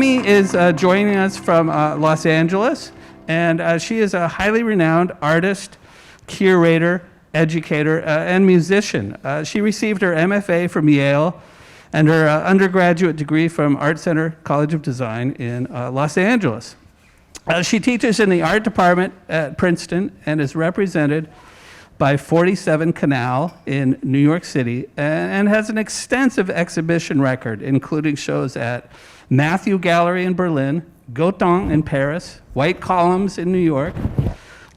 Amy is joining us from Los Angeles, and she is a highly renowned artist, curator, educator, and musician. She received her MFA from Yale and her undergraduate degree from Art Center College of Design in Los Angeles. She teaches in the art department at Princeton and is represented by 47 Canal in New York City and has an extensive exhibition record, including shows at Matthew Gallery in Berlin, Gauthon in Paris, White Columns in New York,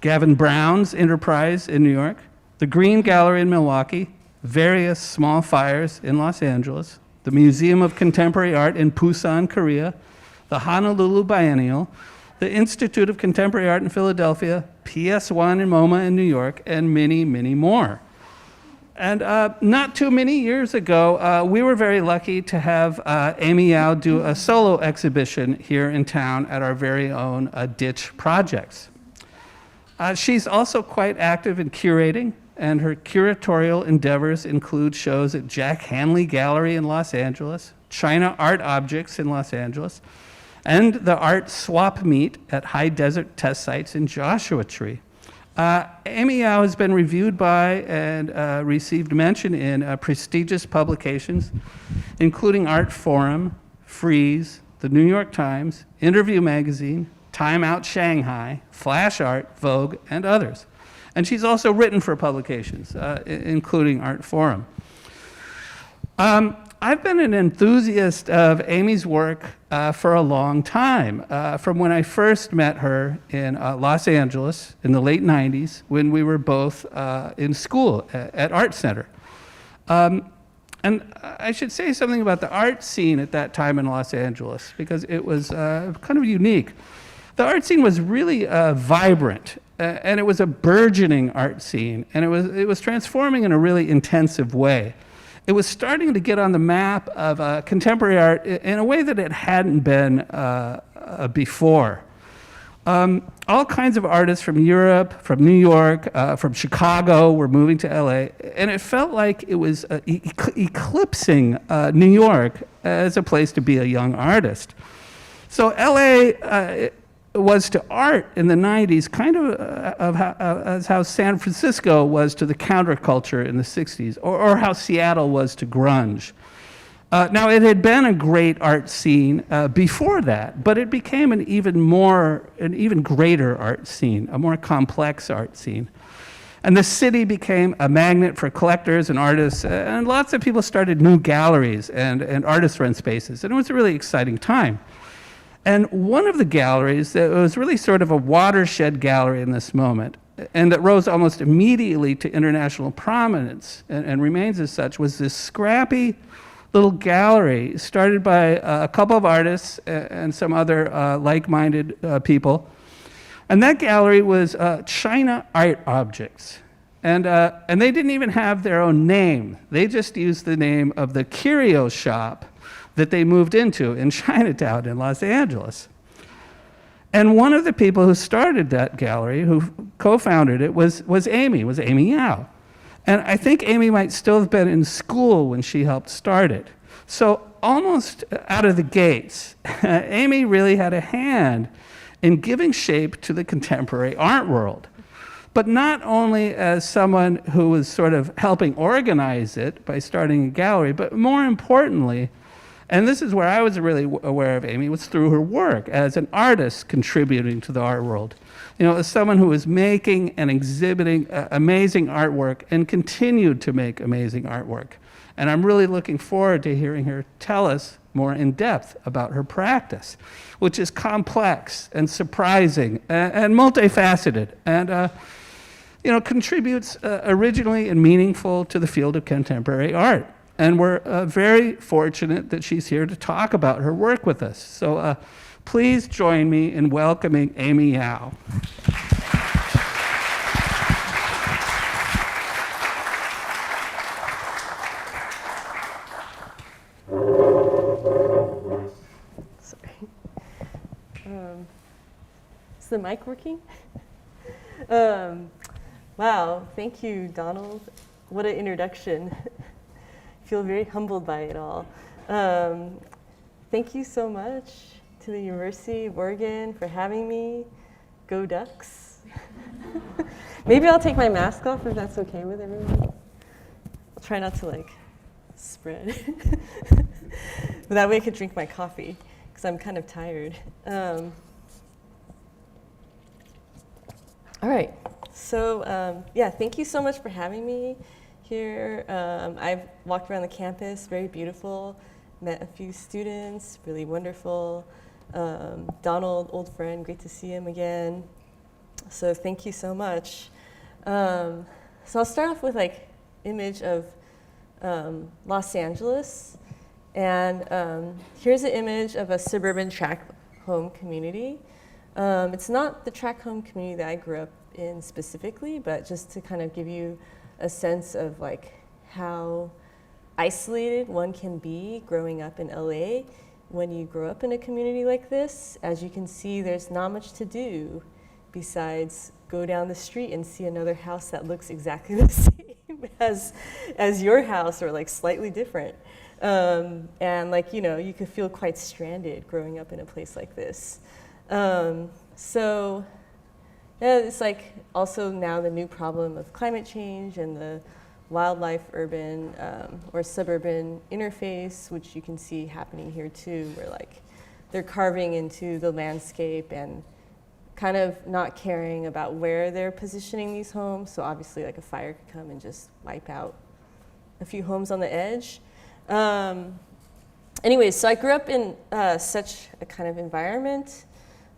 Gavin Brown's Enterprise in New York, the Green Gallery in Milwaukee, various small fires in Los Angeles, the Museum of Contemporary Art in Busan, Korea, the Honolulu Biennial, the Institute of Contemporary Art in Philadelphia, PS1 in MoMA in New York, and many, many more. And not too many years ago, we were very lucky to have Amy Yao do a solo exhibition here in town at our very own Ditch Projects. She's also quite active in curating, and her curatorial endeavors include shows at Jack Hanley Gallery in Los Angeles, China Art Objects in Los Angeles, and the Art Swap Meet at High Desert Test Sites in Joshua Tree. Amy Yao has been reviewed by and received mention in prestigious publications, including Art Forum, Frieze, the New York Times, Interview Magazine, Time Out Shanghai, Flash Art, Vogue, and others. And she's also written for publications, including Art Forum. I've been an enthusiast of Amy's work for a long time, from when I first met her in Los Angeles in the late 90s, when we were both in school at Art Center. And I should say something about the art scene at that time in Los Angeles, because it was kind of unique. The art scene was really vibrant, and it was a burgeoning art scene, and it was transforming in a really intensive way. It was starting to get on the map of contemporary art in a way that it hadn't been before. All kinds of artists from Europe, from New York, from Chicago were moving to LA, and it felt like it was eclipsing New York as a place to be a young artist. So LA was to art in the 90s kind of as how San Francisco was to the counterculture in the 60s, or how Seattle was to grunge. Now, it had been a great art scene before that, but it became an even greater art scene, a more complex art scene. And the city became a magnet for collectors and artists, and lots of people started new galleries and artist-run spaces, and it was a really exciting time. And one of the galleries that was really sort of a watershed gallery in this moment, and that rose almost immediately to international prominence and remains as such, was this scrappy little gallery started by a couple of artists and some other like-minded people. And that gallery was China Art Objects. And they didn't even have their own name. They just used the name of the curio shop that they moved into in Chinatown in Los Angeles. And one of the people who started that gallery, who co-founded it, was Amy Yao. And I think Amy might still have been in school when she helped start it. So almost out of the gates, Amy really had a hand in giving shape to the contemporary art world. But not only as someone who was sort of helping organize it by starting a gallery, but more importantly, and this is where I was really aware of Amy, was through her work as an artist contributing to the art world. You know, as someone who was making and exhibiting amazing artwork and continued to make amazing artwork. And I'm really looking forward to hearing her tell us more in depth about her practice, which is complex and surprising and multifaceted, and contributes originally and meaningful to the field of contemporary art. And we're very fortunate that she's here to talk about her work with us. So please join me in welcoming Amy Yao. Sorry. Is the mic working? Wow, thank you, Donald. What an introduction. Feel very humbled by it all. Thank you so much to the University of Oregon for having me. Go Ducks. Maybe I'll take my mask off if that's okay with everyone. I'll try not to like spread. But that way I could drink my coffee because I'm kind of tired. All right, so yeah, thank you so much for having me here. I've walked around the campus, very beautiful, met a few students, really wonderful. Donald, old friend, great to see him again. So thank you so much. So I'll start off with like image of Los Angeles. And here's an image of a suburban tract home community. It's not the tract home community that I grew up in specifically, but just to kind of give you a sense of like how isolated one can be growing up in LA when you grow up in a community like this. As you can see, there's not much to do besides go down the street and see another house that looks exactly the same as your house or like slightly different. And like, you know, you could feel quite stranded growing up in a place like this. So yeah, it's like also now the new problem of climate change and the wildlife urban or suburban interface, which you can see happening here too, where like they're carving into the landscape and kind of not caring about where they're positioning these homes. So obviously like a fire could come and just wipe out a few homes on the edge. Anyways, so I grew up in such a kind of environment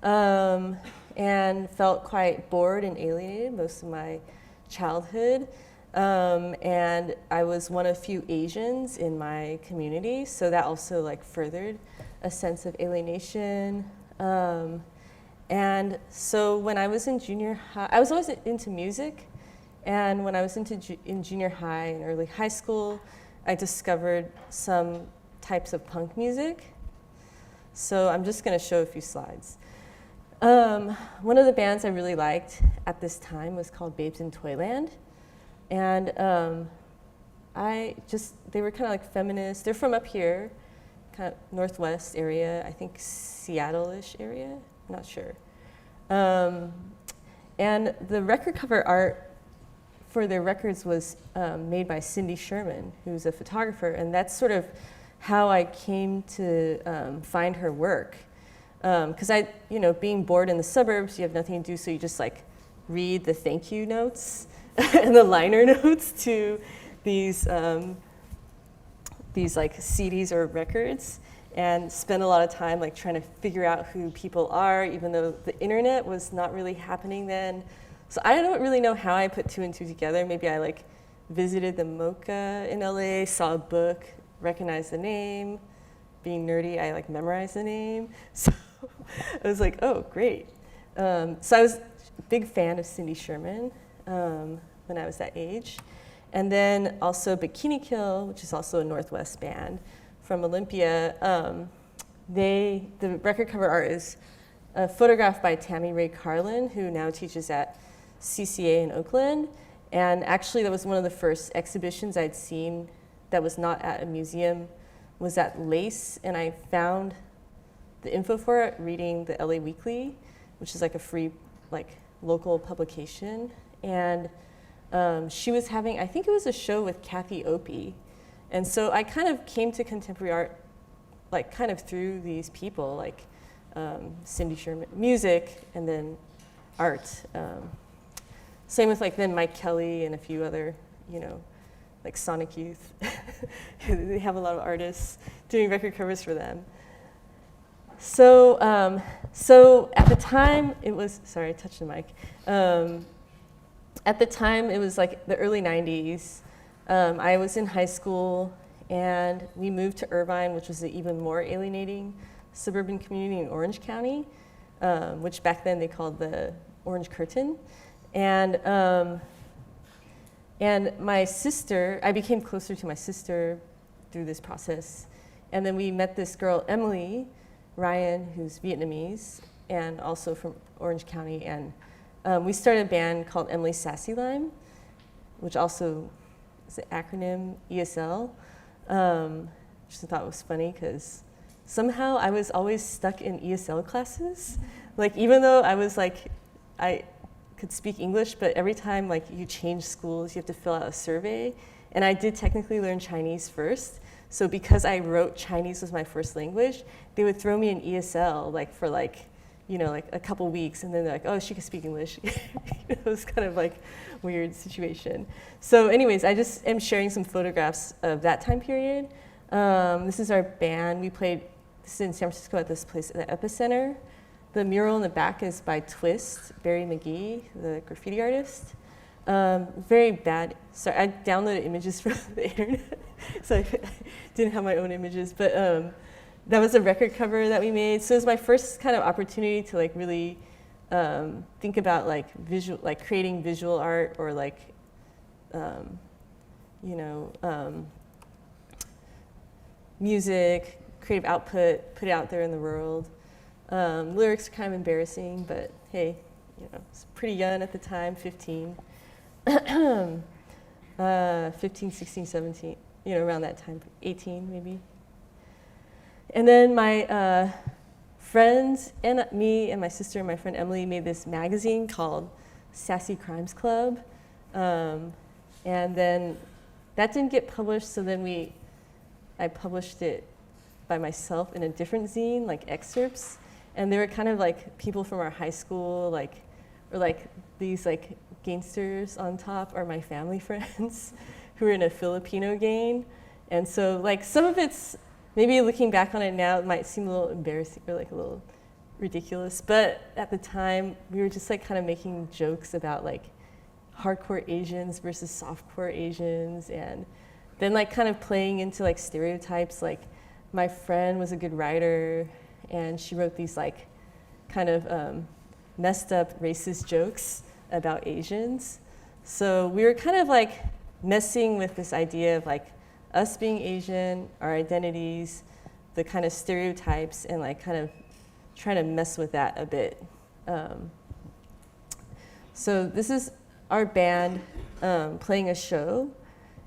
and felt quite bored and alienated most of my childhood. And I was one of few Asians in my community, so that also like furthered a sense of alienation. And so when I was in junior high, I was always into music, and when I was in junior high and early high school, I discovered some types of punk music. So I'm just going to show a few slides. One of the bands I really liked at this time was called Babes in Toyland. And they were kind of like feminist. They're from up here, kind of northwest area, I think Seattle-ish area, I'm not sure. And the record cover art for their records was made by Cindy Sherman, who's a photographer, and that's sort of how I came to find her work. Because being bored in the suburbs, you have nothing to do, so you just like read the thank you notes and the liner notes to these like CDs or records, and spend a lot of time like trying to figure out who people are, even though the internet was not really happening then. So I don't really know how I put two and two together. Maybe I like visited the MoCA in LA, saw a book, recognized the name. Being nerdy, I like memorized the name. So I was like, oh, great. So I was a big fan of Cindy Sherman when I was that age. And then also Bikini Kill, which is also a Northwest band from Olympia. The record cover art is a photograph by Tammy Ray Carlin, who now teaches at CCA in Oakland. And actually, that was one of the first exhibitions I'd seen that was not at a museum, was at Lace, and I found the info for it reading the LA Weekly, which is like a free like local publication. And she was having, I think it was a show with Kathy Opie. And so I kind of came to contemporary art like kind of through these people, like Cindy Sherman, music, and then art. Same with like then Mike Kelly and a few other, like Sonic Youth. They have a lot of artists doing record covers for them. So at the time it was, sorry, I touched the mic. At the time it was like the early 90s. I was in high school and we moved to Irvine, which was an even more alienating suburban community in Orange County, which back then they called the Orange Curtain. And my sister, I became closer to my sister through this process. And then we met this girl, Emily Ryan, who's Vietnamese and also from Orange County. And we started a band called Emilys Sassy Lime, which also is the acronym ESL, which I thought was funny because somehow I was always stuck in ESL classes. Like, even though I was like, I could speak English, but every time like you change schools, you have to fill out a survey. And I did technically learn Chinese first. So because I wrote Chinese as my first language, they would throw me in ESL like for like, you know, like a couple weeks, and then they're like, oh, she can speak English. It was kind of like weird situation. So anyways, I just am sharing some photographs of that time period. This is our band. We played, this is in San Francisco at this place, the Epicenter. The mural in the back is by Twist, Barry McGee, the graffiti artist. Very bad. Sorry, I downloaded images from the internet, so I didn't have my own images. But that was a record cover that we made. So it was my first kind of opportunity to like really think about like visual, like creating visual art, or like, you know, music, creative output, put it out there in the world. Lyrics are kind of embarrassing, but hey, you know, I was pretty young at the time, 15. 15, 16, 17, you know, around that time, 18 maybe. And then my friends and me and my sister and my friend Emily made this magazine called Sassy Crimes Club. And then that didn't get published, so then I published it by myself in a different zine, like excerpts. And they were kind of like people from our high school, like, or like these like gangsters on top are my family friends who were in a Filipino gang. And so like some of it's, maybe looking back on it now, it might seem a little embarrassing or like a little ridiculous, but at the time we were just like kind of making jokes about like hardcore Asians versus softcore Asians, and then like kind of playing into like stereotypes. Like my friend was a good writer, and she wrote these like kind of messed up racist jokes about Asians. So we were kind of like messing with this idea of like us being Asian, our identities, the kind of stereotypes, and like kind of trying to mess with that a bit. So this is our band playing a show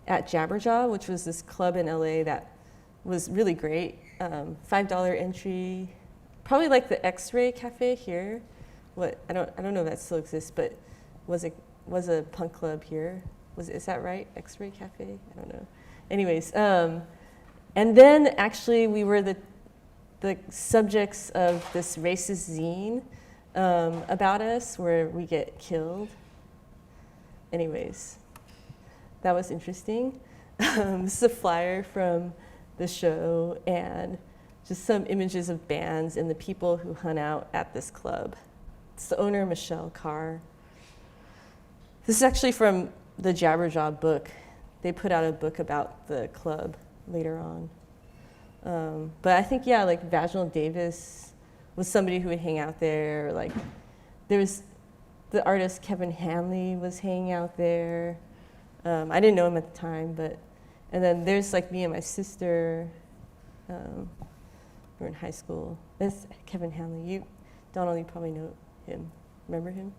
at Jabra Jaw, which was this club in LA that was really great. $5 entry, probably like the X-Ray Cafe here. I don't know if that still exists, but was a punk club here. Is that right? X-Ray Cafe? I don't know. Anyways, and then actually we were the subjects of this racist zine about us where we get killed. Anyways, that was interesting. This is a flyer from the show and just some images of bands and the people who hung out at this club. It's the owner, Michelle Carr. This is actually from the Jabra Jaw book. They put out a book about the club later on. But I think, yeah, like Vaginal Davis was somebody who would hang out there. Like there was the artist Kevin Hanley was hanging out there. I didn't know him at the time, but, and then there's like me and my sister. We were in high school. That's Kevin Hanley. Donald, you probably know him. Remember him?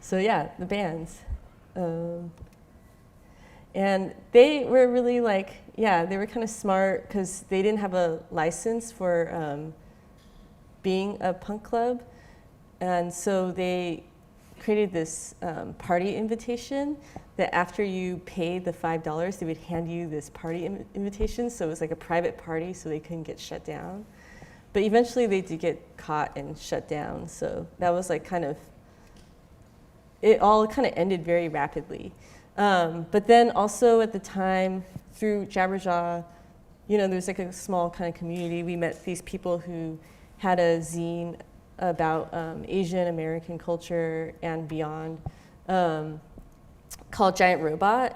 So yeah, the bands. And they were really like, yeah, they were kind of smart because they didn't have a license for being a punk club. And so they created this party invitation that after you paid the $5, they would hand you this party invitation. So it was like a private party, so they couldn't get shut down. But eventually they did get caught and shut down. So that was like kind of, it all kind of ended very rapidly. But then also at the time, through Jabra Jaw, you know, there's like a small kind of community. We met these people who had a zine about Asian American culture and beyond called Giant Robot.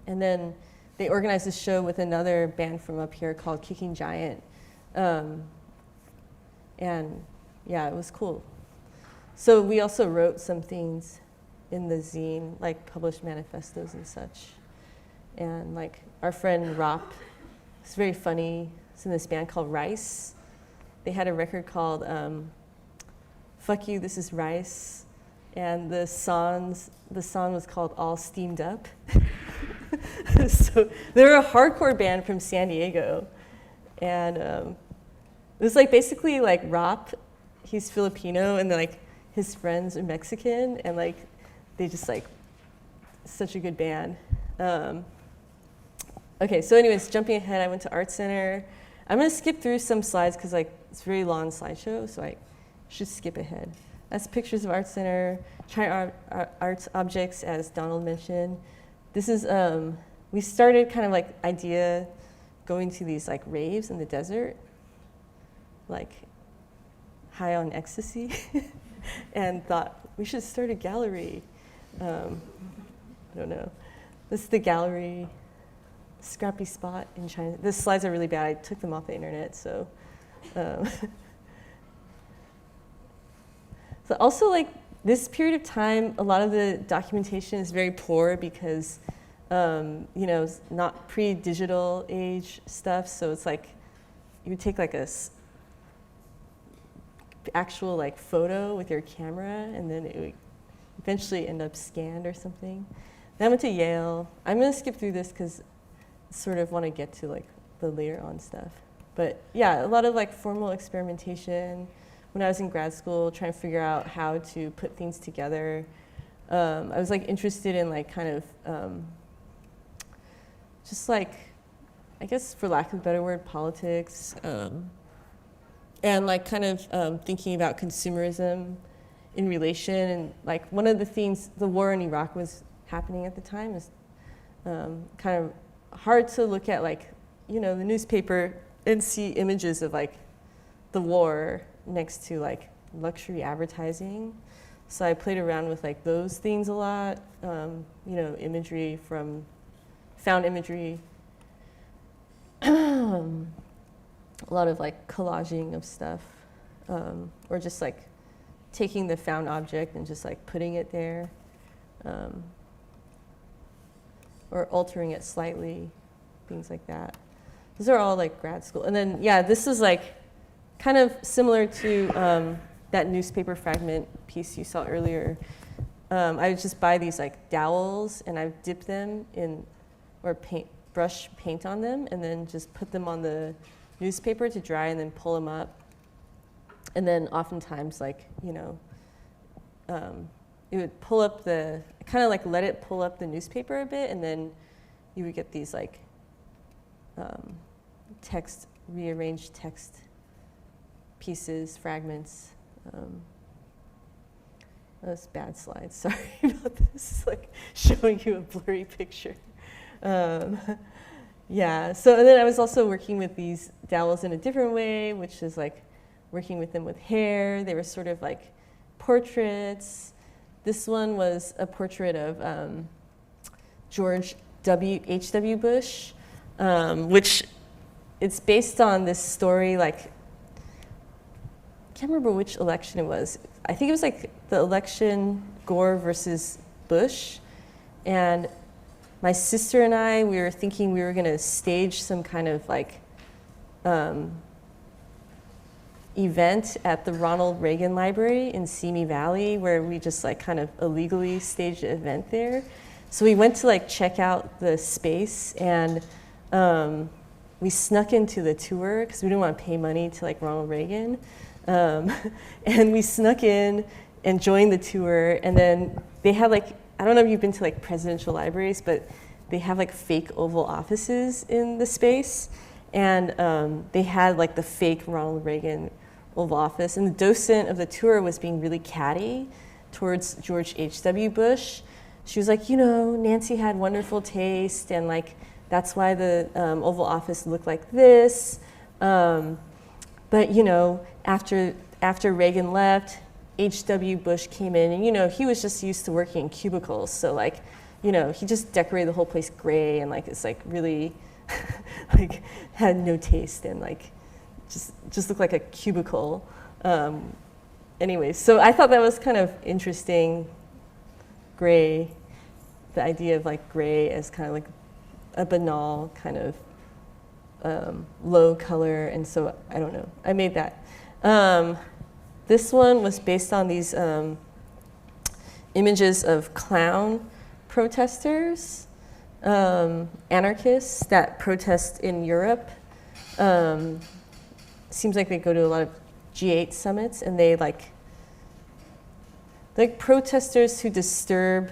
And then they organized a show with another band from up here called Kicking Giant. And yeah, it was cool. So we also wrote some things in the zine, like published manifestos and such. And like our friend Rop, it's very funny, it's in this band called Rice. They had a record called Fuck You, This Is Rice. And the song was called All Steamed Up. So they were a hardcore band from San Diego. And it was like basically like Rop, he's Filipino, and then like his friends are Mexican, and like they just like, such a good band. Okay, so anyways, jumping ahead, I went to Art Center. I'm gonna skip through some slides because like it's a very long slideshow, so I should skip ahead. That's pictures of Art Center, trying art objects, as Donald mentioned. This is, we started kind of like idea going to these like raves in the desert, like high on ecstasy, and thought we should start a gallery. I don't know. This is the gallery, scrappy spot in China. The slides are really bad. I took them off the internet, so. So also like this period of time, a lot of the documentation is very poor because, you know, it's not pre-digital age stuff. So it's like, you would take like actual like photo with your camera, and then it would eventually end up scanned or something. Then I went to Yale. I'm gonna skip through this because I sort of want to get to like the later on stuff. But yeah, a lot of like formal experimentation. When I was in grad school, trying to figure out how to put things together. I was like interested in like kind of just like, I guess for lack of a better word, politics. And like kind of thinking about consumerism in relation. And like one of the things, the war in Iraq was happening at the time. Is kind of hard to look at like, you know, the newspaper and see images of like the war next to like luxury advertising. So I played around with like those things a lot, you know, imagery from, found imagery, a lot of like collaging of stuff, or just like taking the found object and just like putting it there, or altering it slightly, things like that. Those are all like grad school. And then, yeah, this is like kind of similar to that newspaper fragment piece you saw earlier. I would just buy these like dowels and I would dip them in, or brush paint on them, and then just put them on the newspaper to dry and then pull them up. And then oftentimes like, you know, it would pull up kind of like let it pull up the newspaper a bit, and then you would get these like rearranged text pieces, fragments. Those bad slides, sorry about this. It's like showing you a blurry picture. Yeah, so and then I was also working with these dowels in a different way, which is like working with them with hair. They were sort of like portraits. This one was a portrait of George H.W. Bush, which it's based on this story, like, I can't remember which election it was. I think it was like the election Gore versus Bush. And my sister and I, we were thinking we were gonna stage some kind of like event at the Ronald Reagan Library in Simi Valley, where we just like kind of illegally staged an event there. So we went to like check out the space, and we snuck into the tour because we didn't want to pay money to like Ronald Reagan. And we snuck in and joined the tour, and then they had like, I don't know if you've been to like presidential libraries, but they have like fake Oval Offices in the space, and they had like the fake Ronald Reagan Oval Office, and the docent of the tour was being really catty towards George H.W. Bush. She was like, you know, Nancy had wonderful taste, and like that's why the Oval Office looked like this. But you know, after Reagan left, H.W. Bush came in, and you know, he was just used to working in cubicles, so like, you know, he just decorated the whole place gray, and like it's like really like had no taste, and like just looked like a cubicle. Anyways, so I thought that was kind of interesting. Gray, the idea of like gray as kind of like a banal kind of low color, and so I don't know, I made that. This one was based on these images of clown protesters. anarchists that protest in Europe. Seems like they go to a lot of G8 summits, and they like protesters who disturb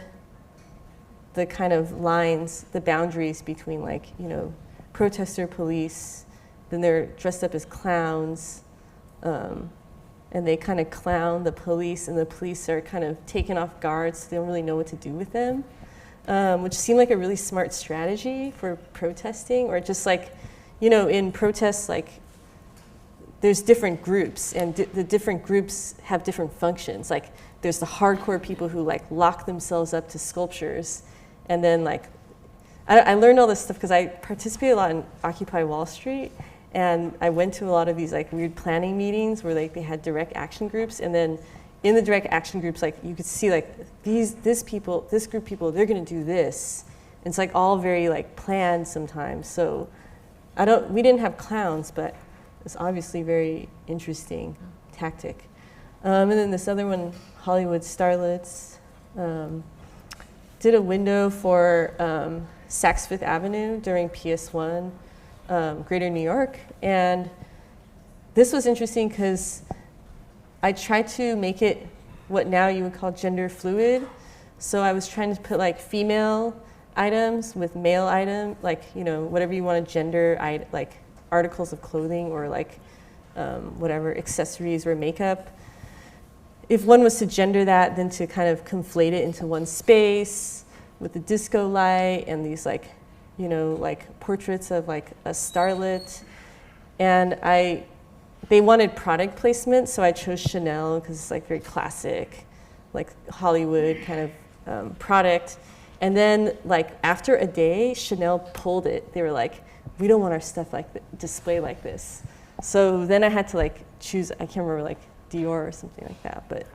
the kind of lines, the boundaries between like, you know, protester police, then they're dressed up as clowns, and they kind of clown the police, and the police are kind of taken off guard, so they don't really know what to do with them, which seemed like a really smart strategy for protesting, or just like, you know, in protests, like, there's different groups, and the different groups have different functions. Like, there's the hardcore people who like lock themselves up to sculptures, and then like, I learned all this stuff because I participated a lot in Occupy Wall Street, and I went to a lot of these like weird planning meetings where like they had direct action groups, and then in the direct action groups, like you could see like this group of people, they're gonna do this. And it's like all very like planned sometimes. So we didn't have clowns, but it's obviously very interesting tactic. And then this other one, Hollywood Starlets, did a window for Saks Fifth Avenue during PS1, Greater New York. And this was interesting because I tried to make it what now you would call gender fluid. So I was trying to put like female items with male item, like, you know, whatever you want to gender, like articles of clothing or like whatever, accessories or makeup. If one was to gender that, then to kind of conflate it into one space with the disco light and these like, you know, like portraits of like a starlet. And they wanted product placement, so I chose Chanel because it's like very classic, like Hollywood kind of product. And then like after a day, Chanel pulled it. They were like, we don't want our stuff like display like this. So then I had to like choose, I can't remember, like Dior or something like that. But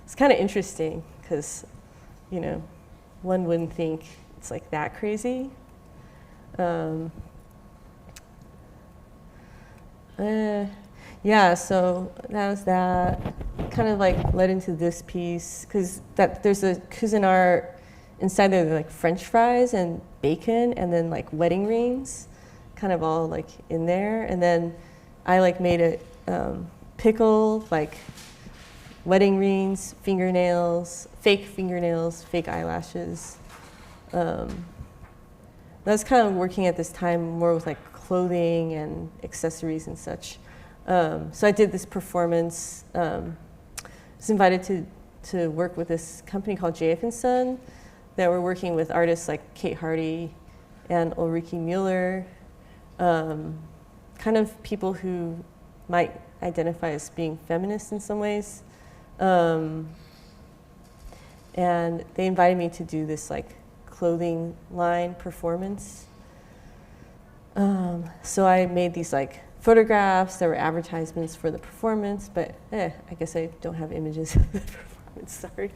it's kind of interesting because, you know, one wouldn't think it's like that crazy. Yeah, so that was that. Kind of like led into this piece because there's a Cuisinart inside there, like French fries and bacon, and then like wedding rings, kind of all like in there. And then I like made it pickle, like wedding rings, fingernails, fake eyelashes. I was kind of working at this time more with like clothing and accessories and such. So I did this performance. I was invited to work with this company called JF & Son that were working with artists like Kate Hardy and Ulrike Müller, kind of people who might identify as being feminist in some ways. And they invited me to do this like clothing line performance. So I made these like photographs that were advertisements for the performance, but I guess I don't have images of the performance, sorry.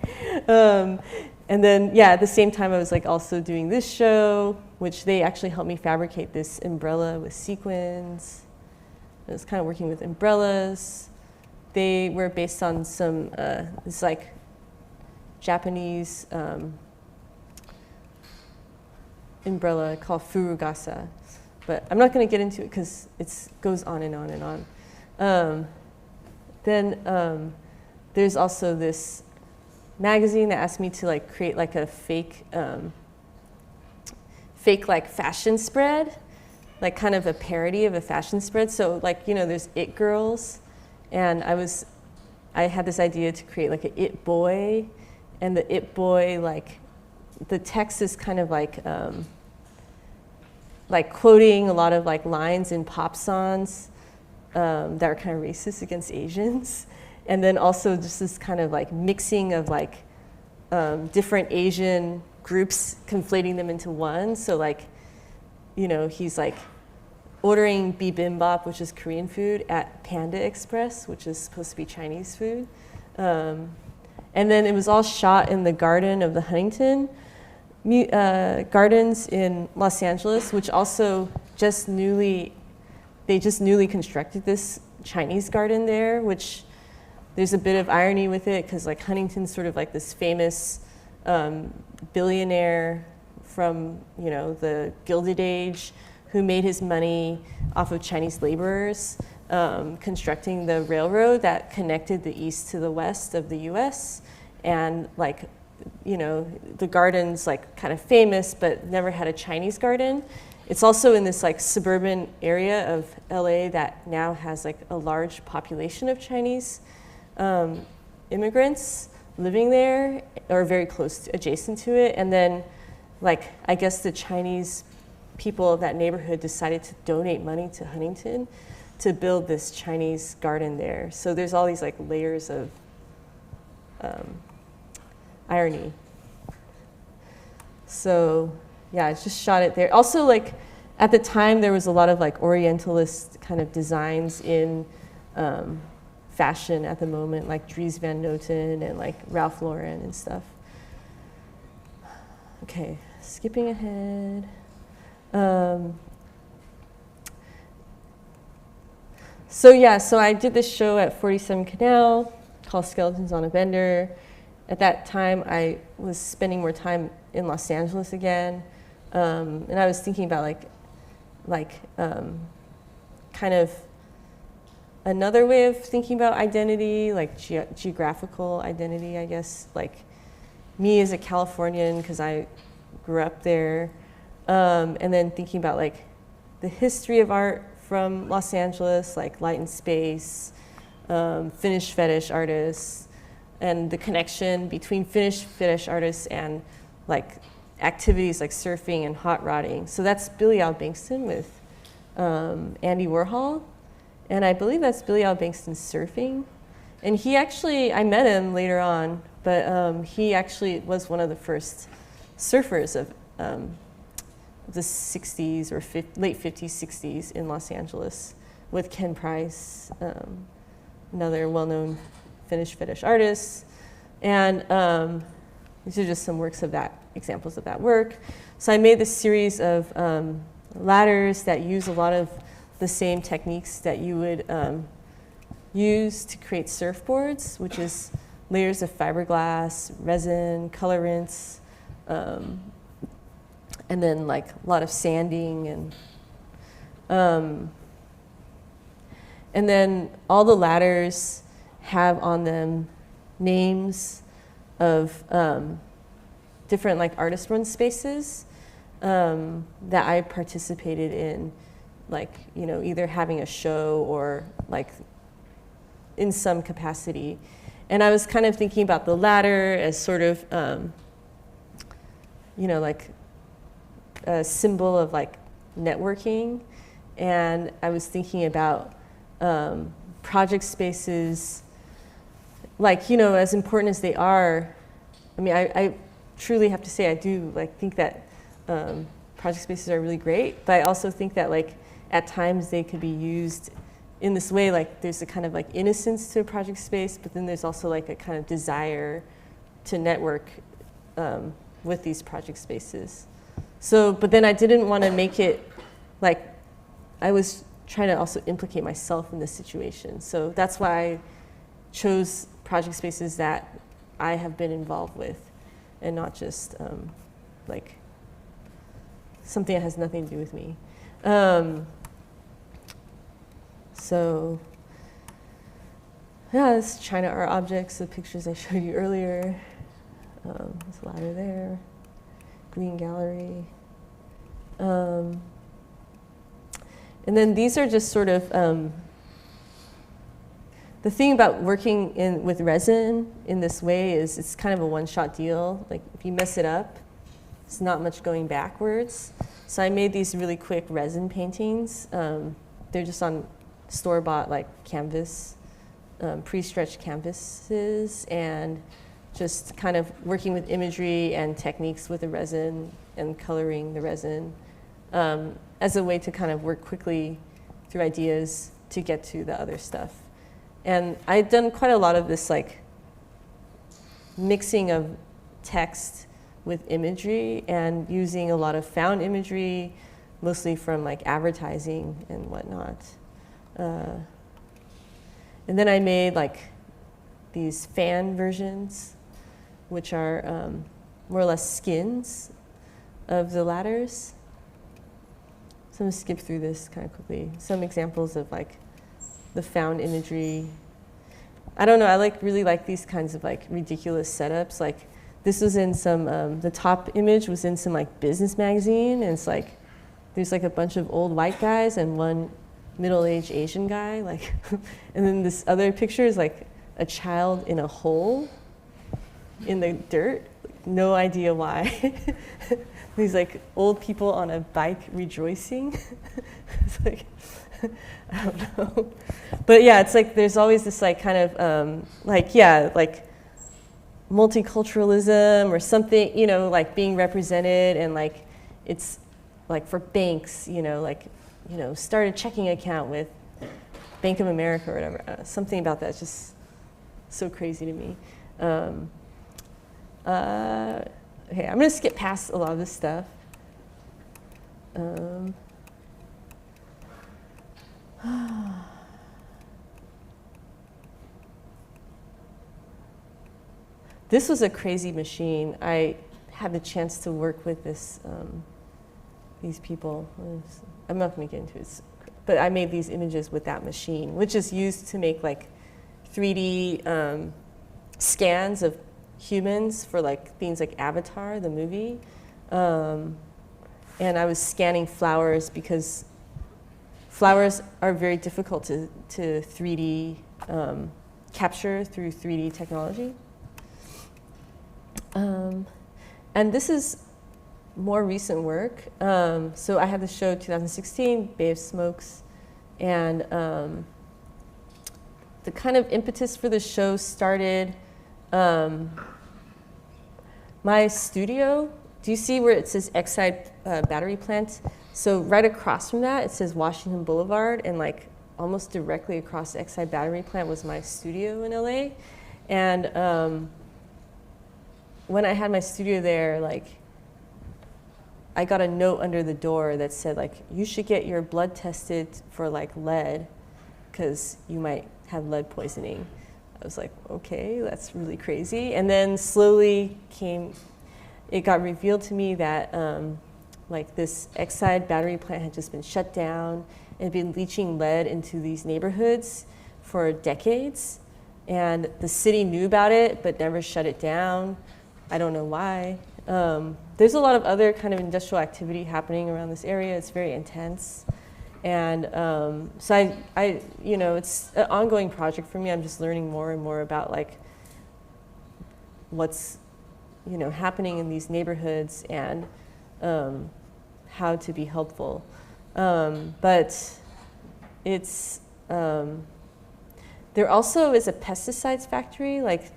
And then, yeah, at the same time I was like also doing this show, which they actually helped me fabricate this umbrella with sequins. I was kind of working with umbrellas. They were based on some, this like Japanese umbrella called Furugasa. But I'm not going to get into it because it goes on and on and on. Then there's also this magazine that asked me to like create like a fake like fashion spread, like kind of a parody of a fashion spread. So like, you know, there's It Girls, and I had this idea to create like an It Boy, and the It Boy, like the text is kind of like quoting a lot of like lines in pop songs that are kind of racist against Asians. And then also just this kind of like mixing of like different Asian groups, conflating them into one. So like, you know, he's like ordering bibimbap, which is Korean food, at Panda Express, which is supposed to be Chinese food. And then it was all shot in the garden of the Huntington Gardens in Los Angeles, which also just newly constructed this Chinese garden there, which there's a bit of irony with it because like Huntington's sort of like this famous billionaire from, you know, the Gilded Age, who made his money off of Chinese laborers constructing the railroad that connected the east to the west of the US. And like, you know, the garden's like kind of famous, but never had a Chinese garden. It's also in this like suburban area of LA that now has like a large population of Chinese immigrants living there, or very close, adjacent to it. And then, like, I guess the Chinese people of that neighborhood decided to donate money to Huntington to build this Chinese garden there. So there's all these like layers of irony. So yeah, I just shot it there. Also, like, at the time there was a lot of like Orientalist kind of designs in fashion at the moment, like Dries Van Noten and like Ralph Lauren and stuff. Okay, skipping ahead. So yeah, so I did this show at 47 Canal called Skeletons on a Bender. At that time, I was spending more time in Los Angeles again, and I was thinking about kind of another way of thinking about identity, like geographical identity, I guess, like me as a Californian, because I grew up there, and then thinking about like the history of art from Los Angeles, like Light and Space, Finnish fetish artists, and the connection between Finnish fetish artists and like activities like surfing and hot rodding. So that's Billy Al Bankston with Andy Warhol. And I believe that's Billy Al Bankston surfing. And he actually, I met him later on, but he actually was one of the first surfers of the 60s or late 50s, 60s in Los Angeles with Ken Price, another well-known Finnish fetish artist. And these are just some works of that, examples of that work. So I made this series of ladders that use a lot of the same techniques that you would use to create surfboards, which is layers of fiberglass, resin, color rinse, and then like a lot of sanding and then all the ladders have on them names of different like artist run spaces that I participated in, like, you know, either having a show or like in some capacity. And I was kind of thinking about the ladder as sort of, you know, like a symbol of like networking. And I was thinking about project spaces, like, you know, as important as they are. I mean, I truly have to say I do like think that project spaces are really great, but I also think that like at times they could be used in this way, like there's a kind of like innocence to a project space, but then there's also like a kind of desire to network with these project spaces. So, but then I didn't want to make it like, I was trying to also implicate myself in this situation. So that's why I chose project spaces that I have been involved with and not just like something that has nothing to do with me. So yeah, this is China art objects, the pictures I showed you earlier. There's a ladder there, green gallery. And then these are just sort of, the thing about working with resin in this way is it's kind of a one-shot deal. Like if you mess it up, it's not much going backwards. So I made these really quick resin paintings. They're just on store-bought like canvas, pre-stretched canvases, and just kind of working with imagery and techniques with the resin and coloring the resin as a way to kind of work quickly through ideas to get to the other stuff. And I've done quite a lot of this like mixing of text with imagery and using a lot of found imagery, mostly from like advertising and whatnot. And then I made like these fan versions, which are more or less skins of the ladders. So I'm going to skip through this kind of quickly. Some examples of like the found imagery. I don't know, I really like these kinds of like ridiculous setups. Like this was in some, the top image was in some like business magazine, and it's like, there's like a bunch of old white guys and one middle-aged Asian guy, like, and then this other picture is like a child in a hole in the dirt. No idea why. These like old people on a bike rejoicing. It's like, I don't know. But yeah, it's like there's always this like kind of like, yeah, like multiculturalism or something, you know, like being represented, and like it's like for banks, you know, like, you know, start a checking account with Bank of America or whatever. Something about that's just so crazy to me. Okay, I'm going to skip past a lot of this stuff. This was a crazy machine. I had the chance to work with these people. I'm not going to get into it, but I made these images with that machine, which is used to make like 3D scans of humans for like things like Avatar, the movie. And I was scanning flowers because flowers are very difficult to 3D capture through 3D technology. And this is more recent work. So I had the show 2016, Bay of Smokes, and the kind of impetus for the show started my studio. Do you see where it says Exide battery plant? So right across from that, it says Washington Boulevard, and like almost directly across the Exide battery plant was my studio in LA. And when I had my studio there, like I got a note under the door that said like, you should get your blood tested for like lead, because you might have lead poisoning. I was like, okay, that's really crazy. And then slowly it got revealed to me that like this Exide battery plant had just been shut down and had been leaching lead into these neighborhoods for decades. And the city knew about it, but never shut it down. I don't know why. There's a lot of other kind of industrial activity happening around this area. It's very intense. And so I, you know, it's an ongoing project for me. I'm just learning more and more about like what's, you know, happening in these neighborhoods and how to be helpful. But it's, there also is a pesticides factory like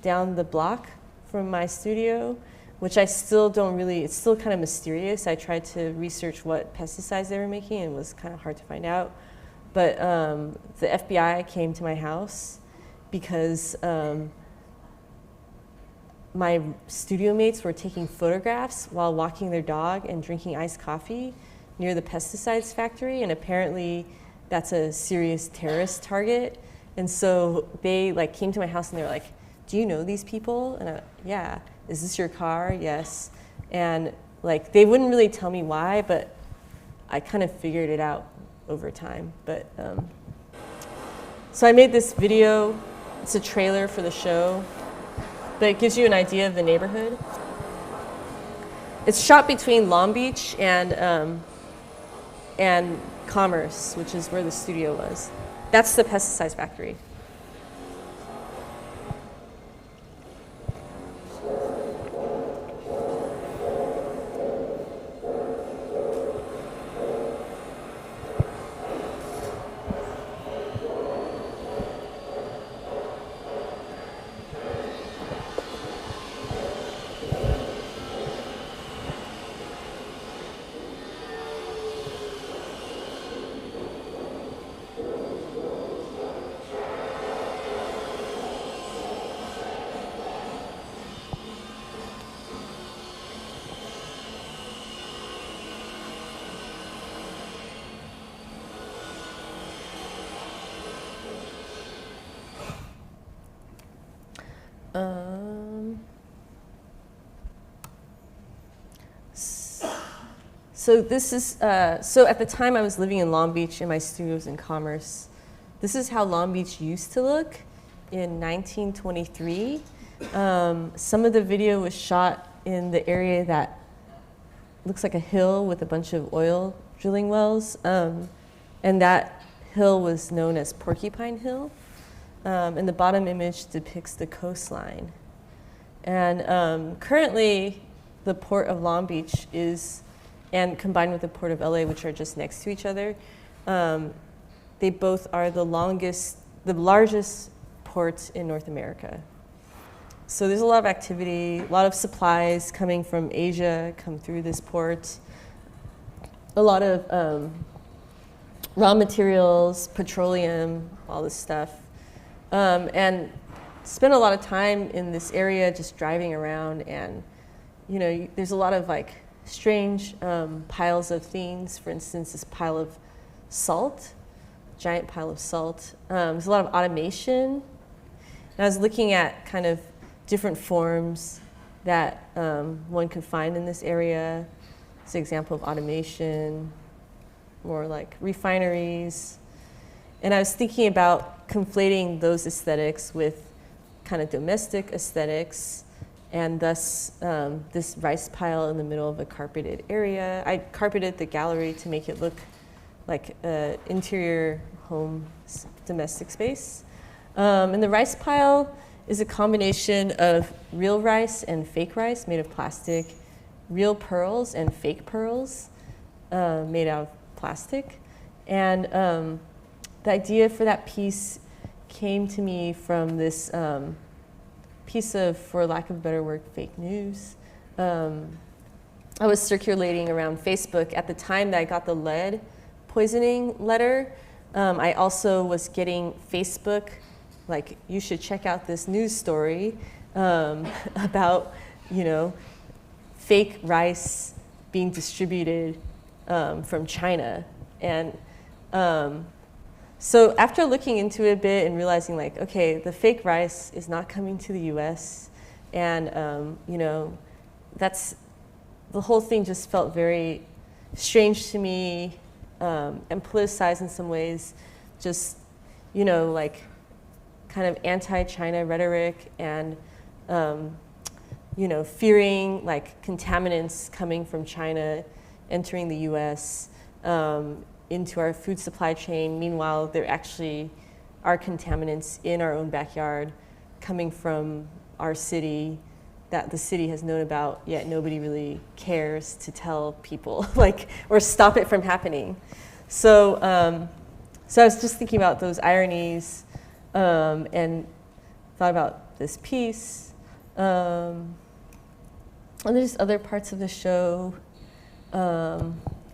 down the block from my studio, which I still don't really, it's still kind of mysterious. I tried to research what pesticides they were making, and it was kind of hard to find out. But the FBI came to my house because my studio mates were taking photographs while walking their dog and drinking iced coffee near the pesticides factory, and apparently that's a serious terrorist target. And so they like came to my house and they were like, do you know these people? And yeah. Is this your car? Yes. And like they wouldn't really tell me why, but I kind of figured it out over time. But so I made this video. It's a trailer for the show, but it gives you an idea of the neighborhood. It's shot between Long Beach and Commerce, which is where the studio was. That's the pesticides factory. So this is, so at the time I was living in Long Beach and my studio was in Commerce. This is how Long Beach used to look in 1923. Some of the video was shot in the area that looks like a hill with a bunch of oil drilling wells. And that hill was known as Porcupine Hill. And the bottom image depicts the coastline. And currently, the port of Long Beach is, and combined with the port of LA, which are just next to each other, they both are the largest ports in North America. So there's a lot of activity, a lot of supplies coming from Asia come through this port, a lot of raw materials, petroleum, all this stuff. And spent a lot of time in this area just driving around, and there's a lot of like strange piles of things. For instance, this pile of salt, giant pile of salt. There's a lot of automation. And I was looking at kind of different forms that one could find in this area. It's an example of automation, more like refineries. And I was thinking about conflating those aesthetics with kind of domestic aesthetics, and thus this rice pile in the middle of a carpeted area. I carpeted the gallery to make it look like an interior home domestic space. And the rice pile is a combination of real rice and fake rice made of plastic, real pearls and fake pearls made out of plastic. And the idea for that piece came to me from this piece of, for lack of a better word, fake news. I was circulating around Facebook at the time that I got the lead poisoning letter. I also was getting Facebook, like, you should check out this news story about, fake rice being distributed from China. And so after looking into it a bit and realizing, like, okay, the fake rice is not coming to the US, and that's, the whole thing just felt very strange to me, and politicized in some ways, just, like kind of anti-China rhetoric, and fearing like contaminants coming from China entering the US into our food supply chain. Meanwhile, there actually are contaminants in our own backyard coming from our city that the city has known about, yet nobody really cares to tell people, like, or stop it from happening. So I was just thinking about those ironies, and thought about this piece. And there's other parts of the show.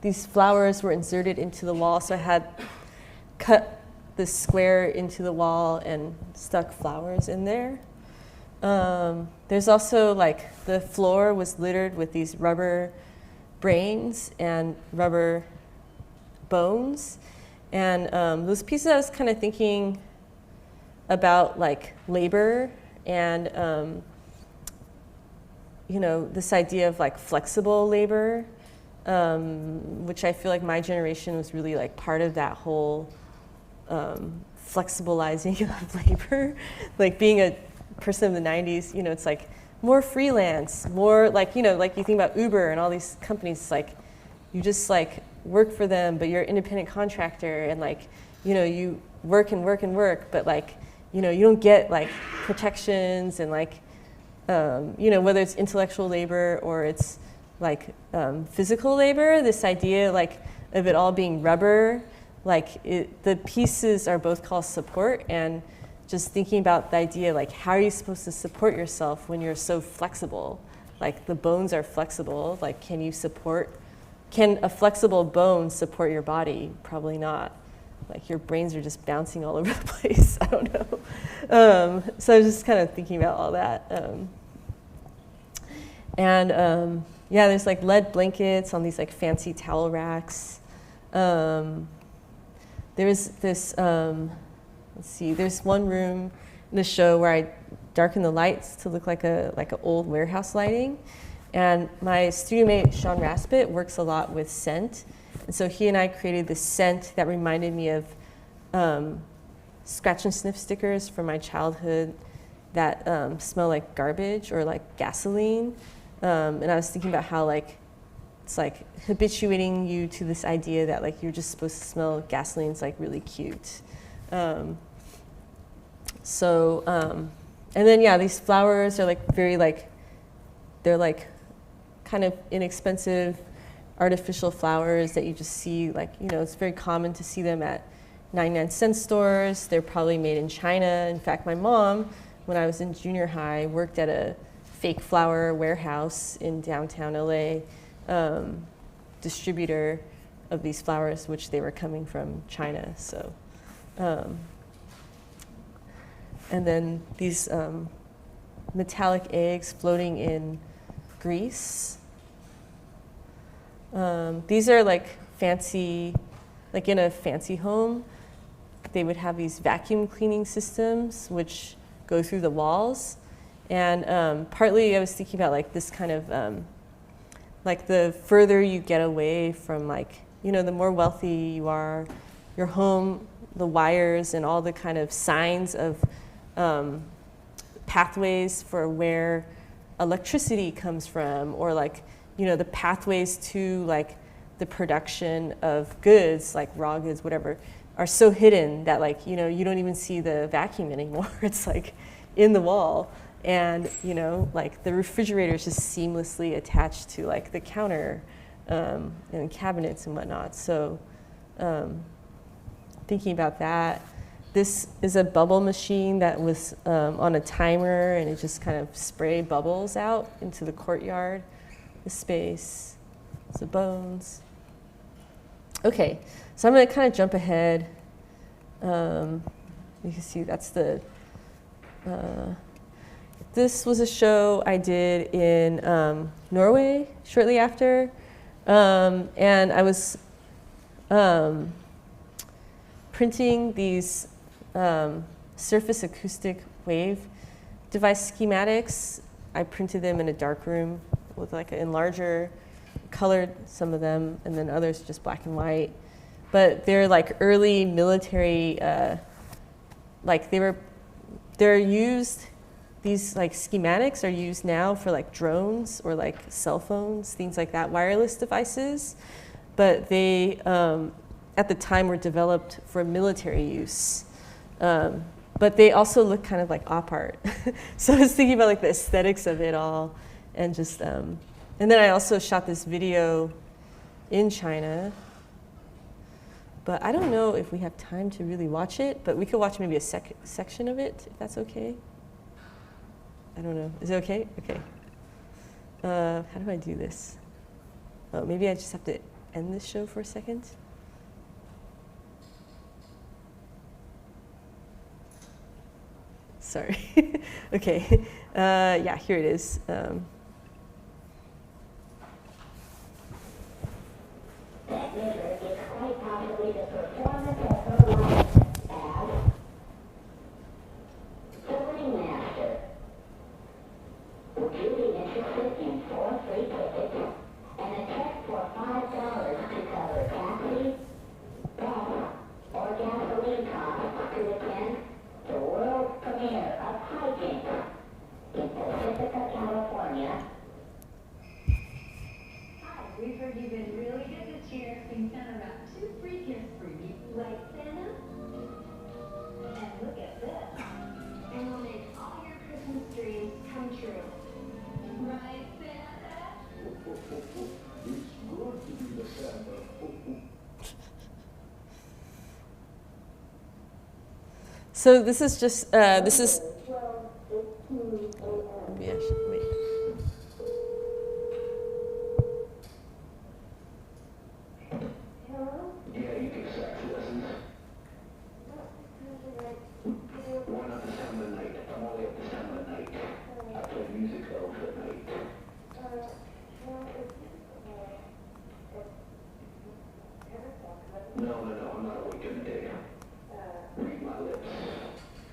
These flowers were inserted into the wall, so I had cut this square into the wall and stuck flowers in there. There's also, like, the floor was littered with these rubber brains and rubber bones. And those pieces, I was kind of thinking about, like, labor and, this idea of, like, flexible labor, which I feel like my generation was really, like, part of that whole flexibilizing of labor. Like, being a person of the 90s, it's like more freelance, more like, like you think about Uber and all these companies, it's like you just like work for them, but you're an independent contractor, and like, you work and work and work, but like, you don't get like protections and like, whether it's intellectual labor or it's like physical labor, this idea like of it all being rubber, like the pieces are both called support, and just thinking about the idea, like, how are you supposed to support yourself when you're so flexible? Like, the bones are flexible. Like, can a flexible bone support your body? Probably not. Like, your brains are just bouncing all over the place. I don't know. So I was just kind of thinking about all that. Yeah, there's like lead blankets on these like fancy towel racks. There was this, let's see, there's one room in the show where I darkened the lights to look like a old warehouse lighting. And my studio mate, Sean Raspit, works a lot with scent. And so he and I created this scent that reminded me of scratch and sniff stickers from my childhood that smell like garbage or like gasoline. And I was thinking about how like it's like habituating you to this idea that like you're just supposed to smell gasoline. It's like really cute. And then yeah, these flowers are like very like, they're like kind of inexpensive artificial flowers that you just see like, you know, it's very common to see them at 99-cent stores. They're probably made in China. In fact, my mom, when I was in junior high, worked at a fake flower warehouse in downtown LA, distributor of these flowers, which they were coming from China. So, and then these metallic eggs floating in grease. These are like fancy, like in a fancy home, they would have these vacuum cleaning systems which go through the walls. And partly I was thinking about like this kind of, like the further you get away from like, you know, the more wealthy you are, your home, the wires and all the kind of signs of pathways for where electricity comes from, or like, you know, the pathways to like the production of goods, like raw goods, whatever, are so hidden that like, you know, you don't even see the vacuum anymore. It's like in the wall. And, you know, like the refrigerator is just seamlessly attached to like the counter and cabinets and whatnot. So thinking about that, this is a bubble machine that was on a timer, and it just kind of sprayed bubbles out into the courtyard, the space, the bones. Okay, so I'm going to kind of jump ahead. You can see that's the, this was a show I did in Norway shortly after. And I was printing these surface acoustic wave device schematics. I printed them in a dark room with like an enlarger, colored some of them, and then others just black and white. But they're like early military, like they're used, these like schematics are used now for like drones or like cell phones, things like that, wireless devices. But they, at the time, were developed for military use. But they also look kind of like op art. So I was thinking about like the aesthetics of it all, and just, and then I also shot this video in China. But I don't know if we have time to really watch it, but we could watch maybe a section of it, if that's okay. I don't know. Is it okay? Okay. How do I do this? Oh, maybe I just have to end this show for a second. Sorry. Okay. Yeah, here it is. We've heard you've been really good this year. We sent around 2 free gifts for you. Right, Santa? And look at this. And we'll make all your Christmas dreams come true. Right, Santa? It's good to be the Santa. So this is just, this is, maybe I should wait. Yeah, you take sax lessons. Why not this time of the night? I'm only up this time of the night. I play music though for the night. No, I'm not awake in the day. Read my lips.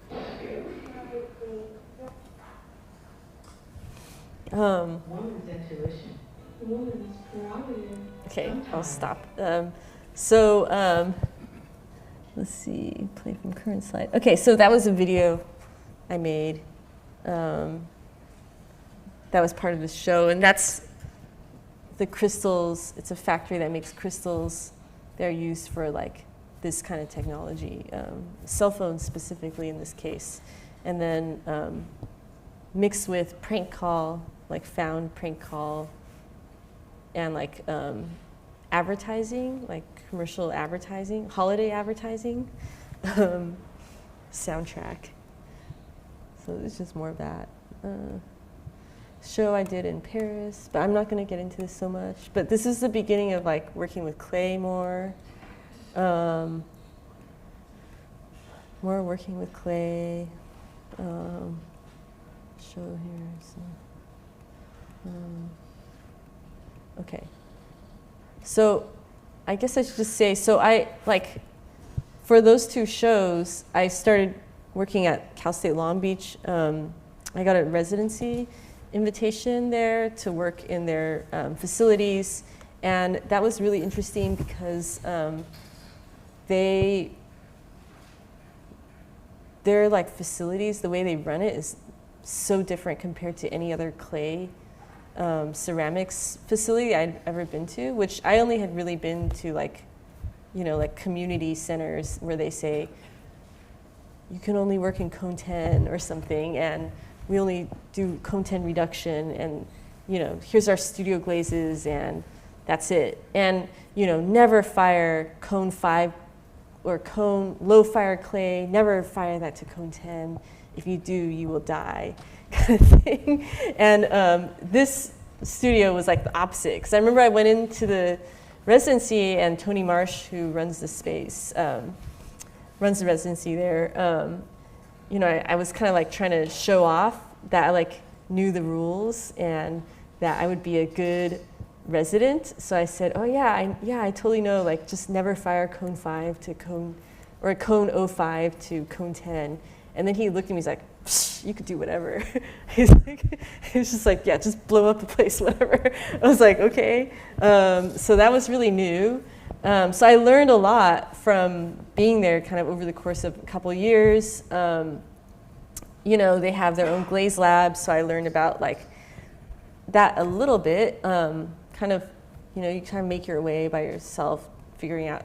Scary. Woman's intuition. Woman's prerogative. Okay, I'll stop. Let's see, play from current slide. Okay, so that was a video I made. That was part of the show, and that's the crystals. It's a factory that makes crystals. They're used for like this kind of technology, cell phones specifically in this case, and then mixed with prank call, like found prank call, and like advertising, like commercial advertising, holiday advertising, soundtrack. So it's just more of that. Show I did in Paris, but I'm not going to get into this so much. But this is the beginning of like working with clay more. More working with clay. Show here. So, okay. So I guess I should just say, so I like, for those two shows, I started working at Cal State Long Beach. I got a residency invitation there to work in their facilities. And that was really interesting because their like facilities, the way they run it is so different compared to any other clay ceramics facility I'd ever been to, which I only had really been to like, you know, like community centers where they say, you can only work in cone 10 or something, and we only do cone 10 reduction, and, you know, here's our studio glazes, and that's it. And, you know, never fire cone 5 or cone low fire clay, never fire that to cone 10. If you do, you will die, kind of thing. And this studio was like the opposite, because I remember I went into the residency, and Tony Marsh, who runs the space, runs the residency there, you know, I was kind of like trying to show off that I like knew the rules and that I would be a good resident. So I said, oh yeah, I totally know, like just never fire cone 5 to cone, or cone 05 to cone 10. And then he looked at me, he's like, you could do whatever. He's just like, yeah, just blow up the place, whatever. I was like, okay. So that was really new. So I learned a lot from being there kind of over the course of a couple of years. You know, they have their own glaze labs, so I learned about like that a little bit. Kind of, you know, you kind of make your way by yourself, figuring out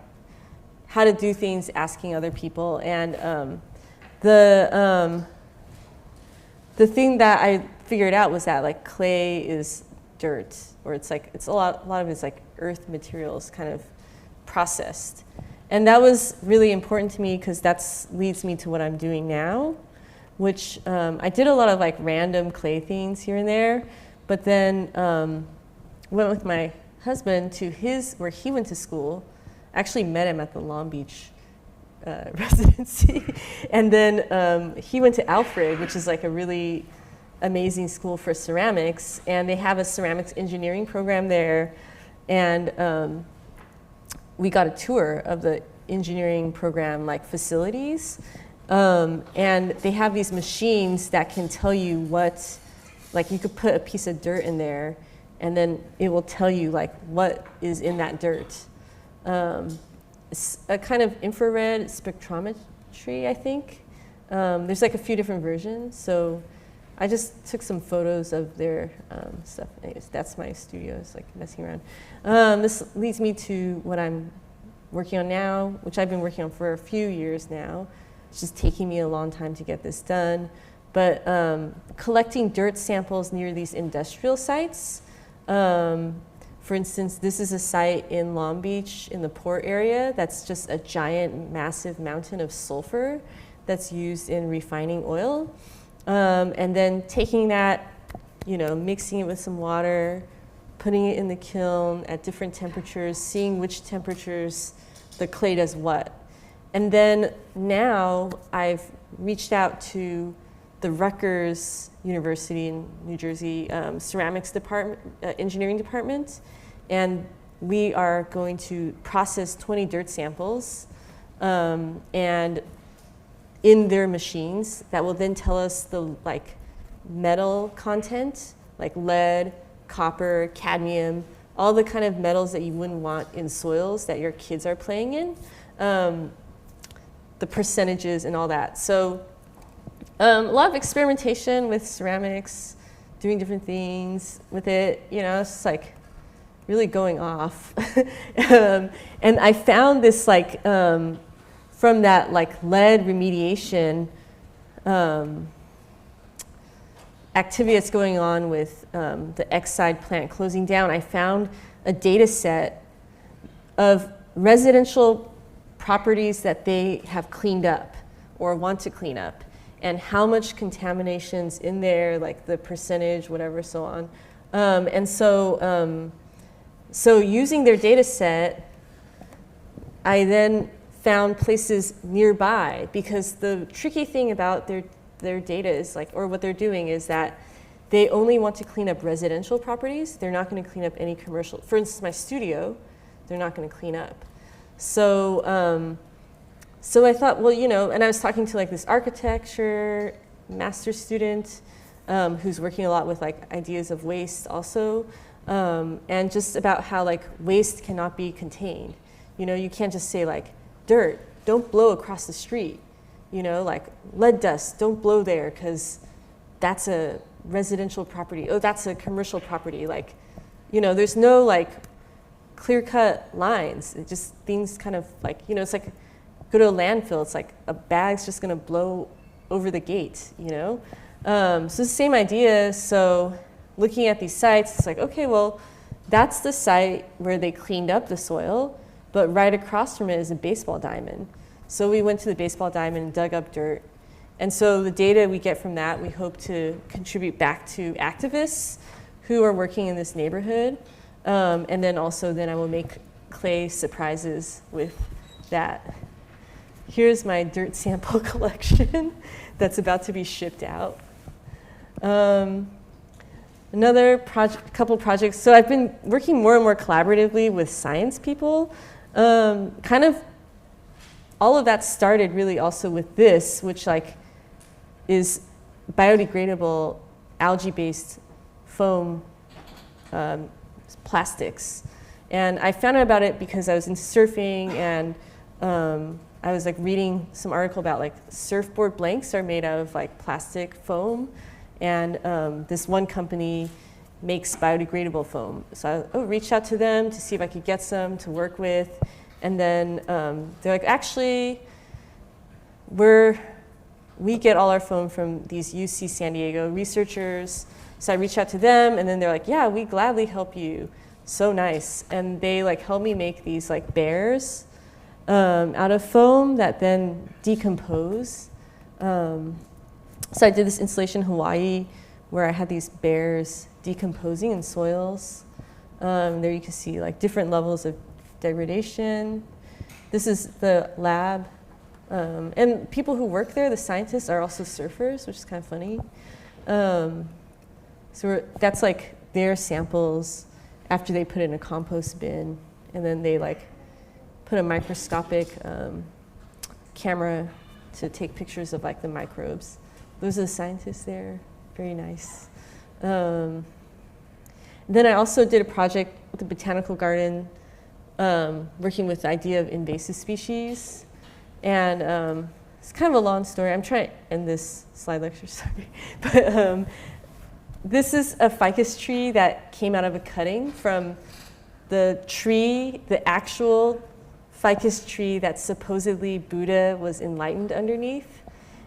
how to do things, asking other people. And the thing that I figured out was that like clay is dirt, or it's like, it's a lot of it's like earth materials kind of processed. And that was really important to me because that leads me to what I'm doing now, which I did a lot of like random clay things here and there, but then went with my husband to where he went to school. Actually met him at the Long Beach residency. And then he went to Alfred, which is like a really amazing school for ceramics. And they have a ceramics engineering program there. And we got a tour of the engineering program like facilities. And they have these machines that can tell you what, like you could put a piece of dirt in there and then it will tell you like what is in that dirt. It's a kind of infrared spectrometry, I think. There's like a few different versions. So I just took some photos of their stuff. Anyways, that's my studio, it's like messing around. This leads me to what I'm working on now, which I've been working on for a few years now. It's just taking me a long time to get this done. But collecting dirt samples near these industrial sites. For instance, this is a site in Long Beach in the port area that's just a giant, massive mountain of sulfur that's used in refining oil. And then taking that, you know, mixing it with some water, putting it in the kiln at different temperatures, seeing which temperatures the clay does what. And then now I've reached out to the Rutgers University in New Jersey ceramics department, engineering department, and we are going to process 20 dirt samples and in their machines that will then tell us the like metal content like lead, copper, cadmium, all the kind of metals that you wouldn't want in soils that your kids are playing in, the percentages and all that. So a lot of experimentation with ceramics, doing different things with it, you know, it's just like really going off. And I found this like, from that like lead remediation activity that's going on with the X-side plant closing down, I found a data set of residential properties that they have cleaned up or want to clean up, and how much contamination's in there, like the percentage, whatever, so on. And so, so using their data set, I then found places nearby, because the tricky thing about their data is like, or what they're doing is that they only want to clean up residential properties. They're not going to clean up any commercial. For instance, my studio, they're not going to clean up. So, so I thought, well, you know, and I was talking to like this architecture master's student who's working a lot with like ideas of waste also, and just about how like waste cannot be contained. You know, you can't just say like, dirt, don't blow across the street. You know, like lead dust, don't blow there because that's a residential property. Oh, that's a commercial property. Like, you know, there's no like clear-cut lines. It just things kind of like, you know, it's like go to a landfill. It's like a bag's just going to blow over the gate, you know? So it's the same idea. So looking at these sites, it's like, okay, well, that's the site where they cleaned up the soil, but right across from it is a baseball diamond. So we went to the baseball diamond and dug up dirt. And so the data we get from that, we hope to contribute back to activists who are working in this neighborhood. And then also then I will make clay surprises with that. Here's my dirt sample collection that's about to be shipped out. Another couple projects. So I've been working more and more collaboratively with science people. Kind of all of that started really also with this, which like is biodegradable algae-based foam plastics. And I found out about it because I was into surfing, and I was like reading some article about like surfboard blanks are made out of like plastic foam, and this one company makes biodegradable foam. So I reached out to them to see if I could get some to work with, and then they're like, actually, we get all our foam from these UC San Diego researchers. So I reached out to them, and then they're like, yeah, we gladly help you. So nice. And they like helped me make these like bears out of foam that then decompose. So I did this installation in Hawaii where I had these bears decomposing in soils. There you can see like different levels of degradation. This is the lab. And people who work there, the scientists, are also surfers, which is kind of funny. So that's like their samples after they put it in a compost bin, and then they like put a microscopic camera to take pictures of like the microbes. Those are the scientists there, very nice. Then I also did a project with the botanical garden, working with the idea of invasive species. And it's kind of a long story. I'm trying to end this slide lecture, sorry. But this is a ficus tree that came out of a cutting from the tree, the actual ficus tree that supposedly Buddha was enlightened underneath.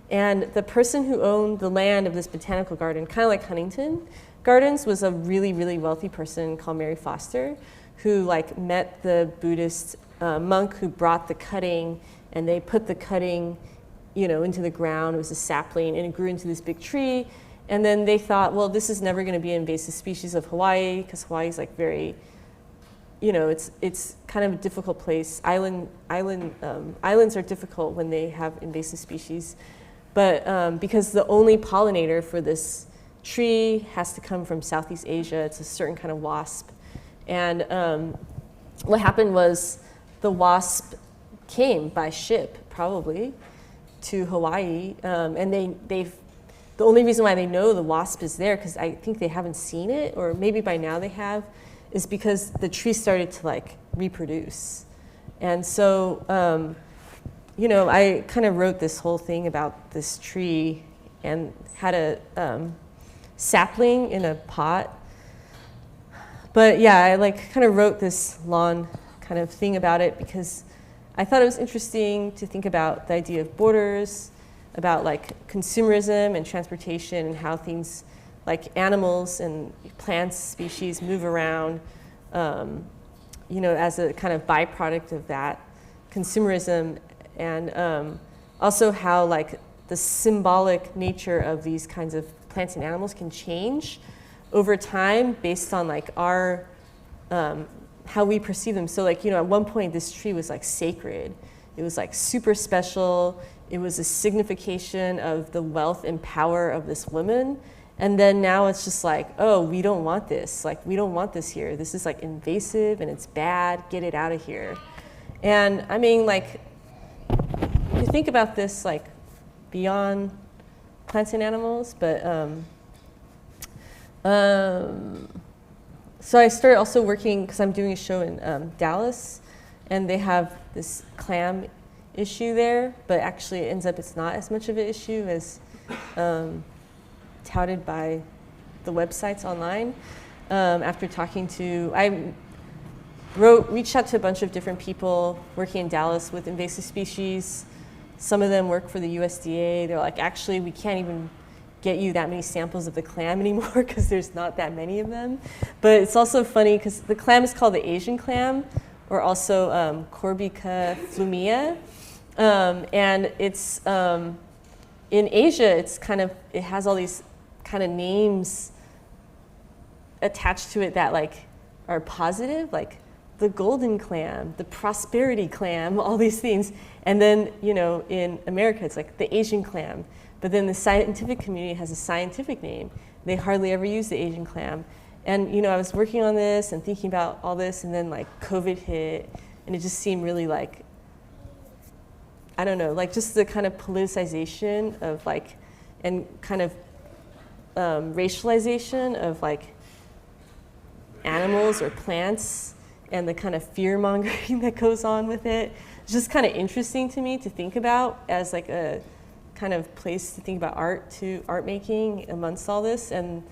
And the person who owned the land of this botanical garden, kind of like Huntington Gardens, was a really, really wealthy person called Mary Foster, who like met the Buddhist monk who brought the cutting, and they put the cutting, you know, into the ground. It was a sapling, and it grew into this big tree. And then they thought, well, this is never going to be an invasive species of Hawaii, because Hawaii is like very, you know, it's kind of a difficult place. Islands are difficult when they have invasive species, but because the only pollinator for this tree has to come from Southeast Asia. It's a certain kind of wasp, and what happened was the wasp came by ship, probably, to Hawaii, and the the only reason why they know the wasp is there, because I think they haven't seen it, or maybe by now they have, is because the tree started to like reproduce. And so, you know, I kind of wrote this whole thing about this tree and had a sapling in a pot. But yeah, I like kind of wrote this long kind of thing about it because I thought it was interesting to think about the idea of borders, about like consumerism and transportation and how things like animals and plants species move around, you know, as a kind of byproduct of that consumerism, and also how like the symbolic nature of these kinds of plants and animals can change over time based on like our how we perceive them. So like, you know, at one point this tree was like sacred. It was like super special. It was a signification of the wealth and power of this woman. And then now it's just like, oh, we don't want this. Like, we don't want this here. This is like invasive and it's bad. Get it out of here. And I mean, like, you think about this like beyond plants and animals, but so I started also working, because I'm doing a show in Dallas, and they have this clam issue there, but actually it ends up it's not as much of an issue as touted by the websites online. After talking to, I reached out to a bunch of different people working in Dallas with invasive species. Some of them work for the USDA. They're like, actually, we can't even get you that many samples of the clam anymore because there's not that many of them. But it's also funny because the clam is called the Asian clam, or also Corbica flumea. And it's, in Asia, it's kind of, it has all these kind of names attached to it that like are positive, like the golden clam, the prosperity clam, all these things. And then, you know, in America, it's like the Asian clam. But then the scientific community has a scientific name. They hardly ever use the Asian clam. And, you know, I was working on this and thinking about all this, and then like COVID hit, and it just seemed really like, I don't know, like just the kind of politicization of like, and kind of racialization of like animals or plants, and the kind of fear mongering that goes on with it. It's just kind of interesting to me to think about as like a kind of place to think about art making amongst all this. And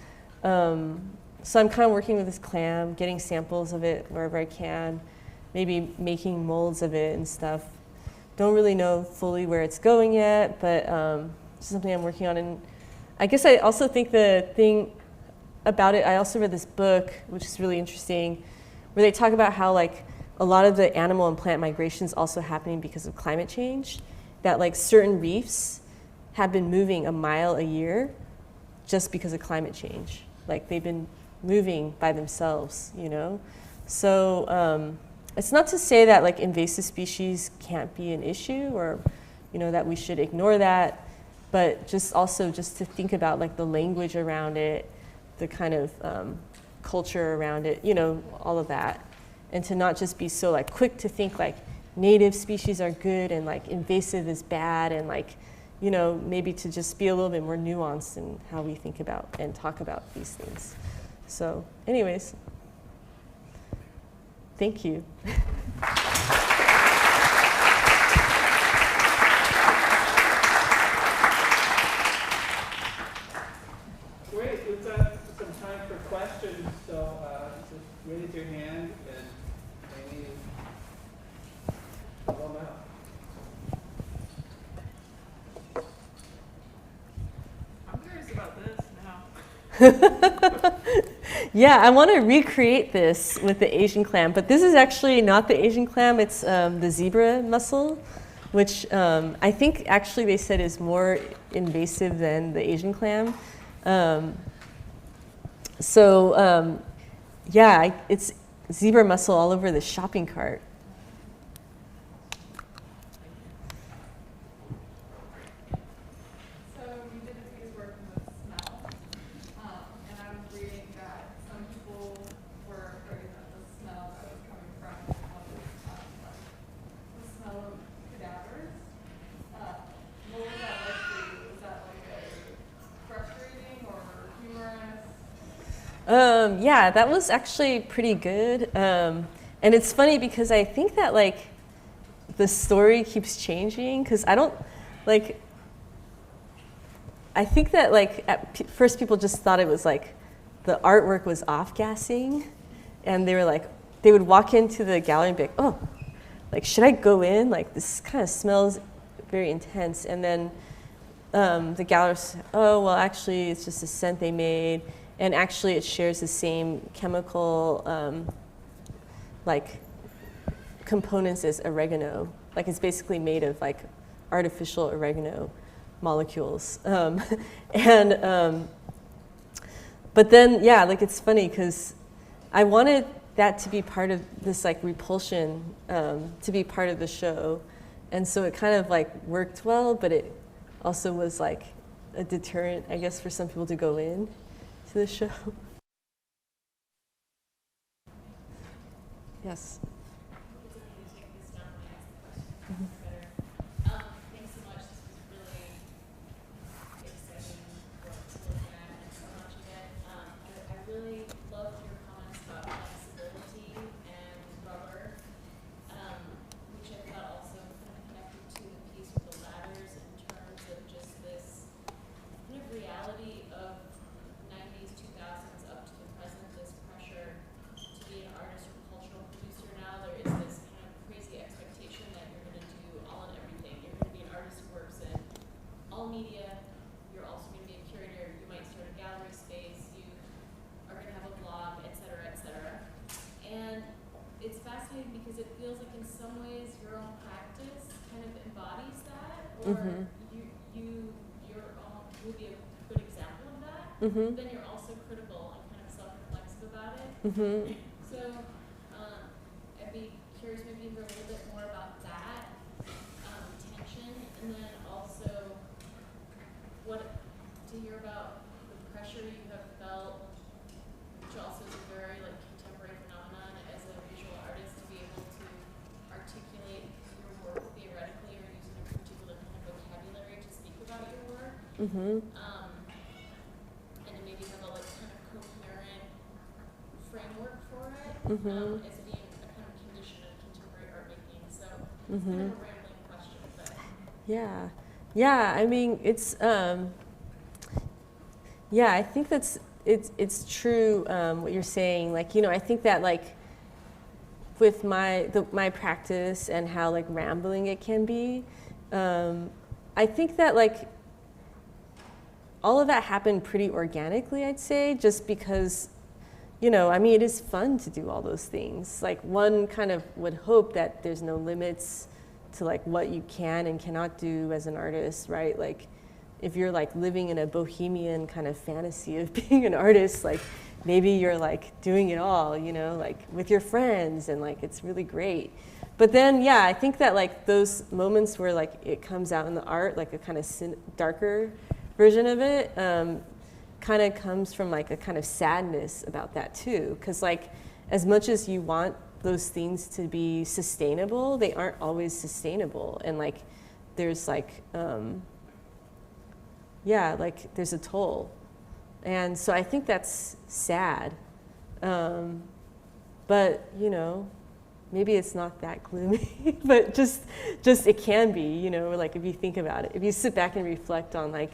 so I'm kind of working with this clam, getting samples of it wherever I can, maybe making molds of it and stuff. Don't really know fully where it's going yet, but it's something I'm working on. And I guess I also think the thing about it, I also read this book, which is really interesting, where they talk about how like a lot of the animal and plant migration is also happening because of climate change, that like certain reefs have been moving a mile a year just because of climate change. Like they've been moving by themselves, you know? So it's not to say that like invasive species can't be an issue, or, you know, that we should ignore that, but just also just to think about like the language around it, the kind of culture around it, you know, all of that. And to not just be so like quick to think like native species are good and like invasive is bad, and like, you know, maybe to just be a little bit more nuanced in how we think about and talk about these things. So anyways, thank you. Great, we've got some time for questions, so just raise your hand and maybe fill them out. I'm curious about this now. Yeah, I want to recreate this with the Asian clam, but this is actually not the Asian clam, it's the zebra mussel, which I think actually they said is more invasive than the Asian clam. Yeah, it's zebra mussel all over the shopping cart. So you did a piece working with smell, and I was reading that some people were afraid that the smell that was coming from was the smell of cadavers. What was that like for you? Was that like a fresh Yeah, that was actually pretty good. And it's funny because I think that like the story keeps changing because I don't like, I think that like at first people just thought it was like the artwork was off-gassing, and they were like, they would walk into the gallery and be like, oh, like should I go in? Like this kind of smells very intense. And then the gallery said, oh, well actually it's just a scent they made, and actually it shares the same chemical like components as oregano. Like it's basically made of like artificial oregano molecules. But then, yeah, like it's funny because I wanted that to be part of this like repulsion, to be part of the show. And so it kind of like worked well, but it also was like a deterrent, I guess, for some people to go in to the show. Yes. Thanks so much. This was really exciting work to look at and so much of it. I really loved your comments about flexibility and rubber, which I thought also kind of connected to the piece with the ladders in terms of just this kind of reality of 90s, 2000s up to the present, this pressure to be an artist or cultural producer now. There is this kind of crazy expectation that you're going to do all and everything. You're going to be an artist who works in all media. You're also going to be a curator. You might start a gallery space. You are going to have a blog, et cetera, et cetera. And it's fascinating because it feels like in some ways your own practice kind of embodies that, or your own would be a good example of that. But then you're also critical and kind of self-reflexive about it. So I'd be curious maybe to hear a little bit more about that tension, and then also to hear about the pressure you have felt, which also is a very like contemporary phenomenon as a visual artist, to be able to articulate your work theoretically or using a particular kind of vocabulary to speak about your work. And to maybe have a like kind of coherent framework for it as being a kind of condition of contemporary art making. So it's kind of a rambling question, but Yeah. Yeah, I mean, it's, yeah, I think it's true what you're saying. Like, you know, I think that like with my practice and how like rambling it can be, I think that like all of that happened pretty organically, I'd say, just because, you know, I mean, it is fun to do all those things. Like one kind of would hope that there's no limits to like what you can and cannot do as an artist, right? Like if you're like living in a bohemian kind of fantasy of being an artist, like maybe you're like doing it all, you know, like with your friends, and like it's really great. But then, yeah, I think that like those moments where like it comes out in the art, like a kind of darker version of it, kind of comes from like a kind of sadness about that too. Because like as much as you want those things to be sustainable, they aren't always sustainable. And like there's like, yeah, like there's a toll. And so I think that's sad. But, you know, maybe it's not that gloomy, but just it can be, you know, like if you think about it, if you sit back and reflect on like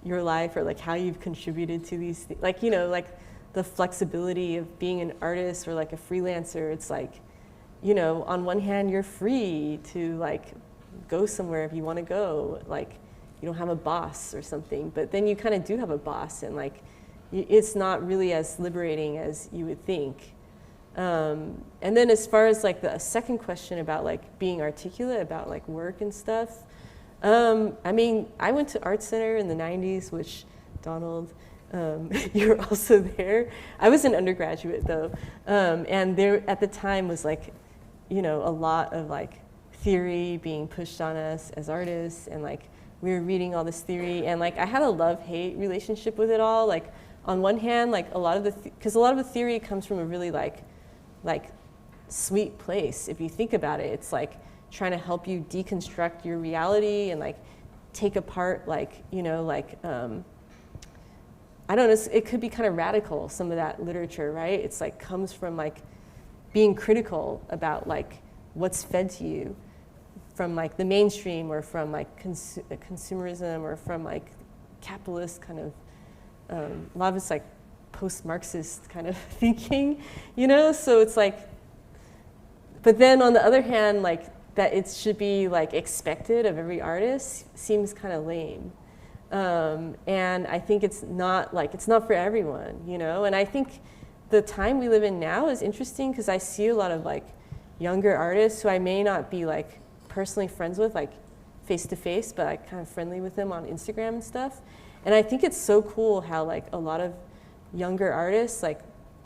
your life or like how you've contributed to these things, like, you know, like the flexibility of being an artist or like a freelancer, it's like, you know, on one hand, you're free to like go somewhere if you want to go, like you don't have a boss or something, but then you kind of do have a boss, and like it's not really as liberating as you would think. And then as far as like the second question about like being articulate about like work and stuff, I mean, I went to Art Center in the 90s, which Donald, you were also there. I was an undergraduate though, and there at the time was like, you know, a lot of like theory being pushed on us as artists, and like we were reading all this theory, and like I had a love-hate relationship with it all. Like on one hand, like a lot of the, because a lot of the theory comes from a really like sweet place. If you think about it, it's like trying to help you deconstruct your reality and like take apart like, you know, like, I don't know, it could be kind of radical, some of that literature, right? It's like comes from like being critical about like what's fed to you from like the mainstream or from like consumerism or from like capitalist kind of, a lot of it's like post-Marxist kind of thinking, you know? So it's like, but then on the other hand, like that it should be like expected of every artist seems kind of lame. And I think it's not for everyone, you know? And I think the time we live in now is interesting because I see a lot of like younger artists who I may not be like personally friends with, like face to face, but like kind of friendly with them on Instagram and stuff. And I think it's so cool how like a lot of younger artists, like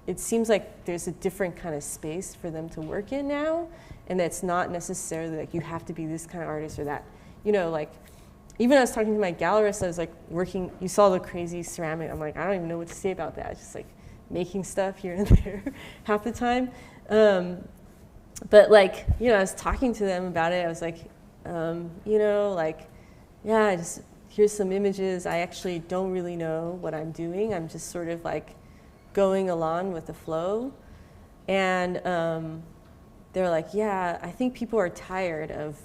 it seems like there's a different kind of space for them to work in now. And that's not necessarily like you have to be this kind of artist or that, you know, like even I was talking to my gallerist, I was like working, you saw the crazy ceramic. I'm like, I don't even know what to say about that. Just like making stuff here and there half the time. But like, you know, I was talking to them about it. I was like, you know, like, yeah, just here's some images. I actually don't really know what I'm doing. I'm just sort of like going along with the flow. And they were like, yeah, I think people are tired of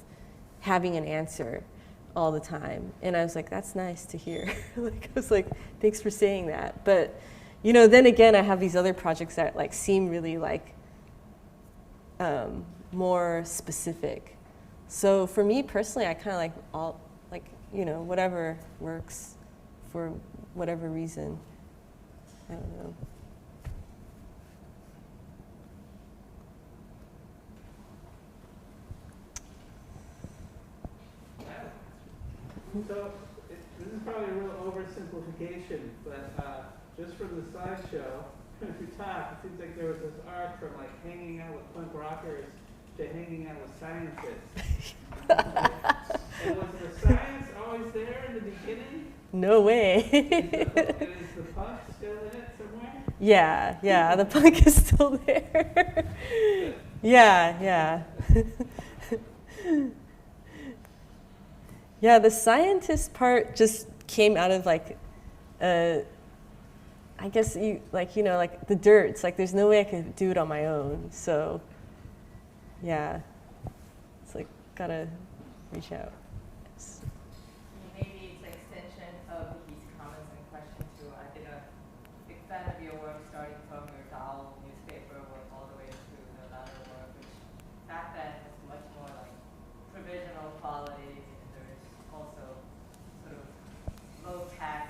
having an answer all the time. And I was like, that's nice to hear. Like, I was like, thanks for saying that. But, you know, then again, I have these other projects that like seem really like more specific. So for me personally, I kind of like all, like, you know, whatever works for whatever reason. I don't know. So this is probably a real oversimplification, but just from the slideshow, if you talk, it seems like there was this arc from like hanging out with punk rockers to hanging out with scientists. And was the science always there in the beginning? No way. And is the punk still in it somewhere? Yeah, the punk is still there. Yeah. Yeah, the scientist part just came out of like, I guess you know, like the dirt. It's like there's no way I could do it on my own. So, yeah, it's like gotta reach out. Maybe it's an extension of Vicky's comments and question too. I've been a big fan of your work, starting from your doll newspaper work all the way to the latter work, which back then was much more like provisional quality. There's also sort of low-tech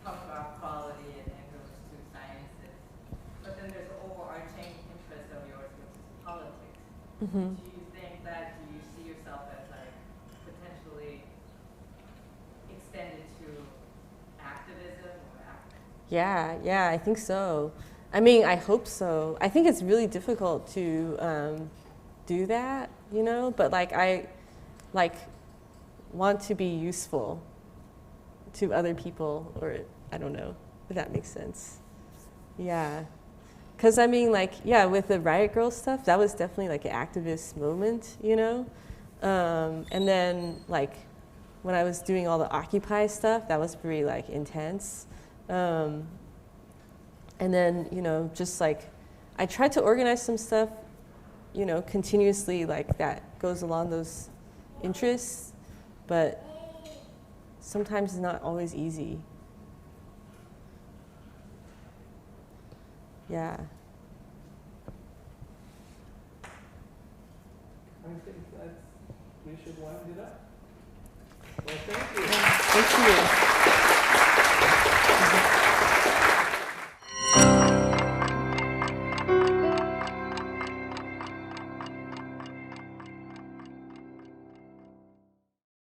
punk rock quality, and then goes to sciences. But then there's the overarching interest of yours, which is politics. Mm-hmm. Do you think that, do you see yourself as like potentially extended to activism or Yeah, I think so. I mean, I hope so. I think it's really difficult to do that, you know, but like I want to be useful to other people, or I don't know if that makes sense. Yeah. Because I mean, like, yeah, with the Riot Girl stuff, that was definitely like an activist moment, you know? And then like when I was doing all the Occupy stuff, that was pretty like intense. And then, you know, just like, I tried to organize some stuff, you know, continuously like that goes along those interests, but sometimes it's not always easy. Yeah. I think we should wind it up. Well, thank you. Thank you.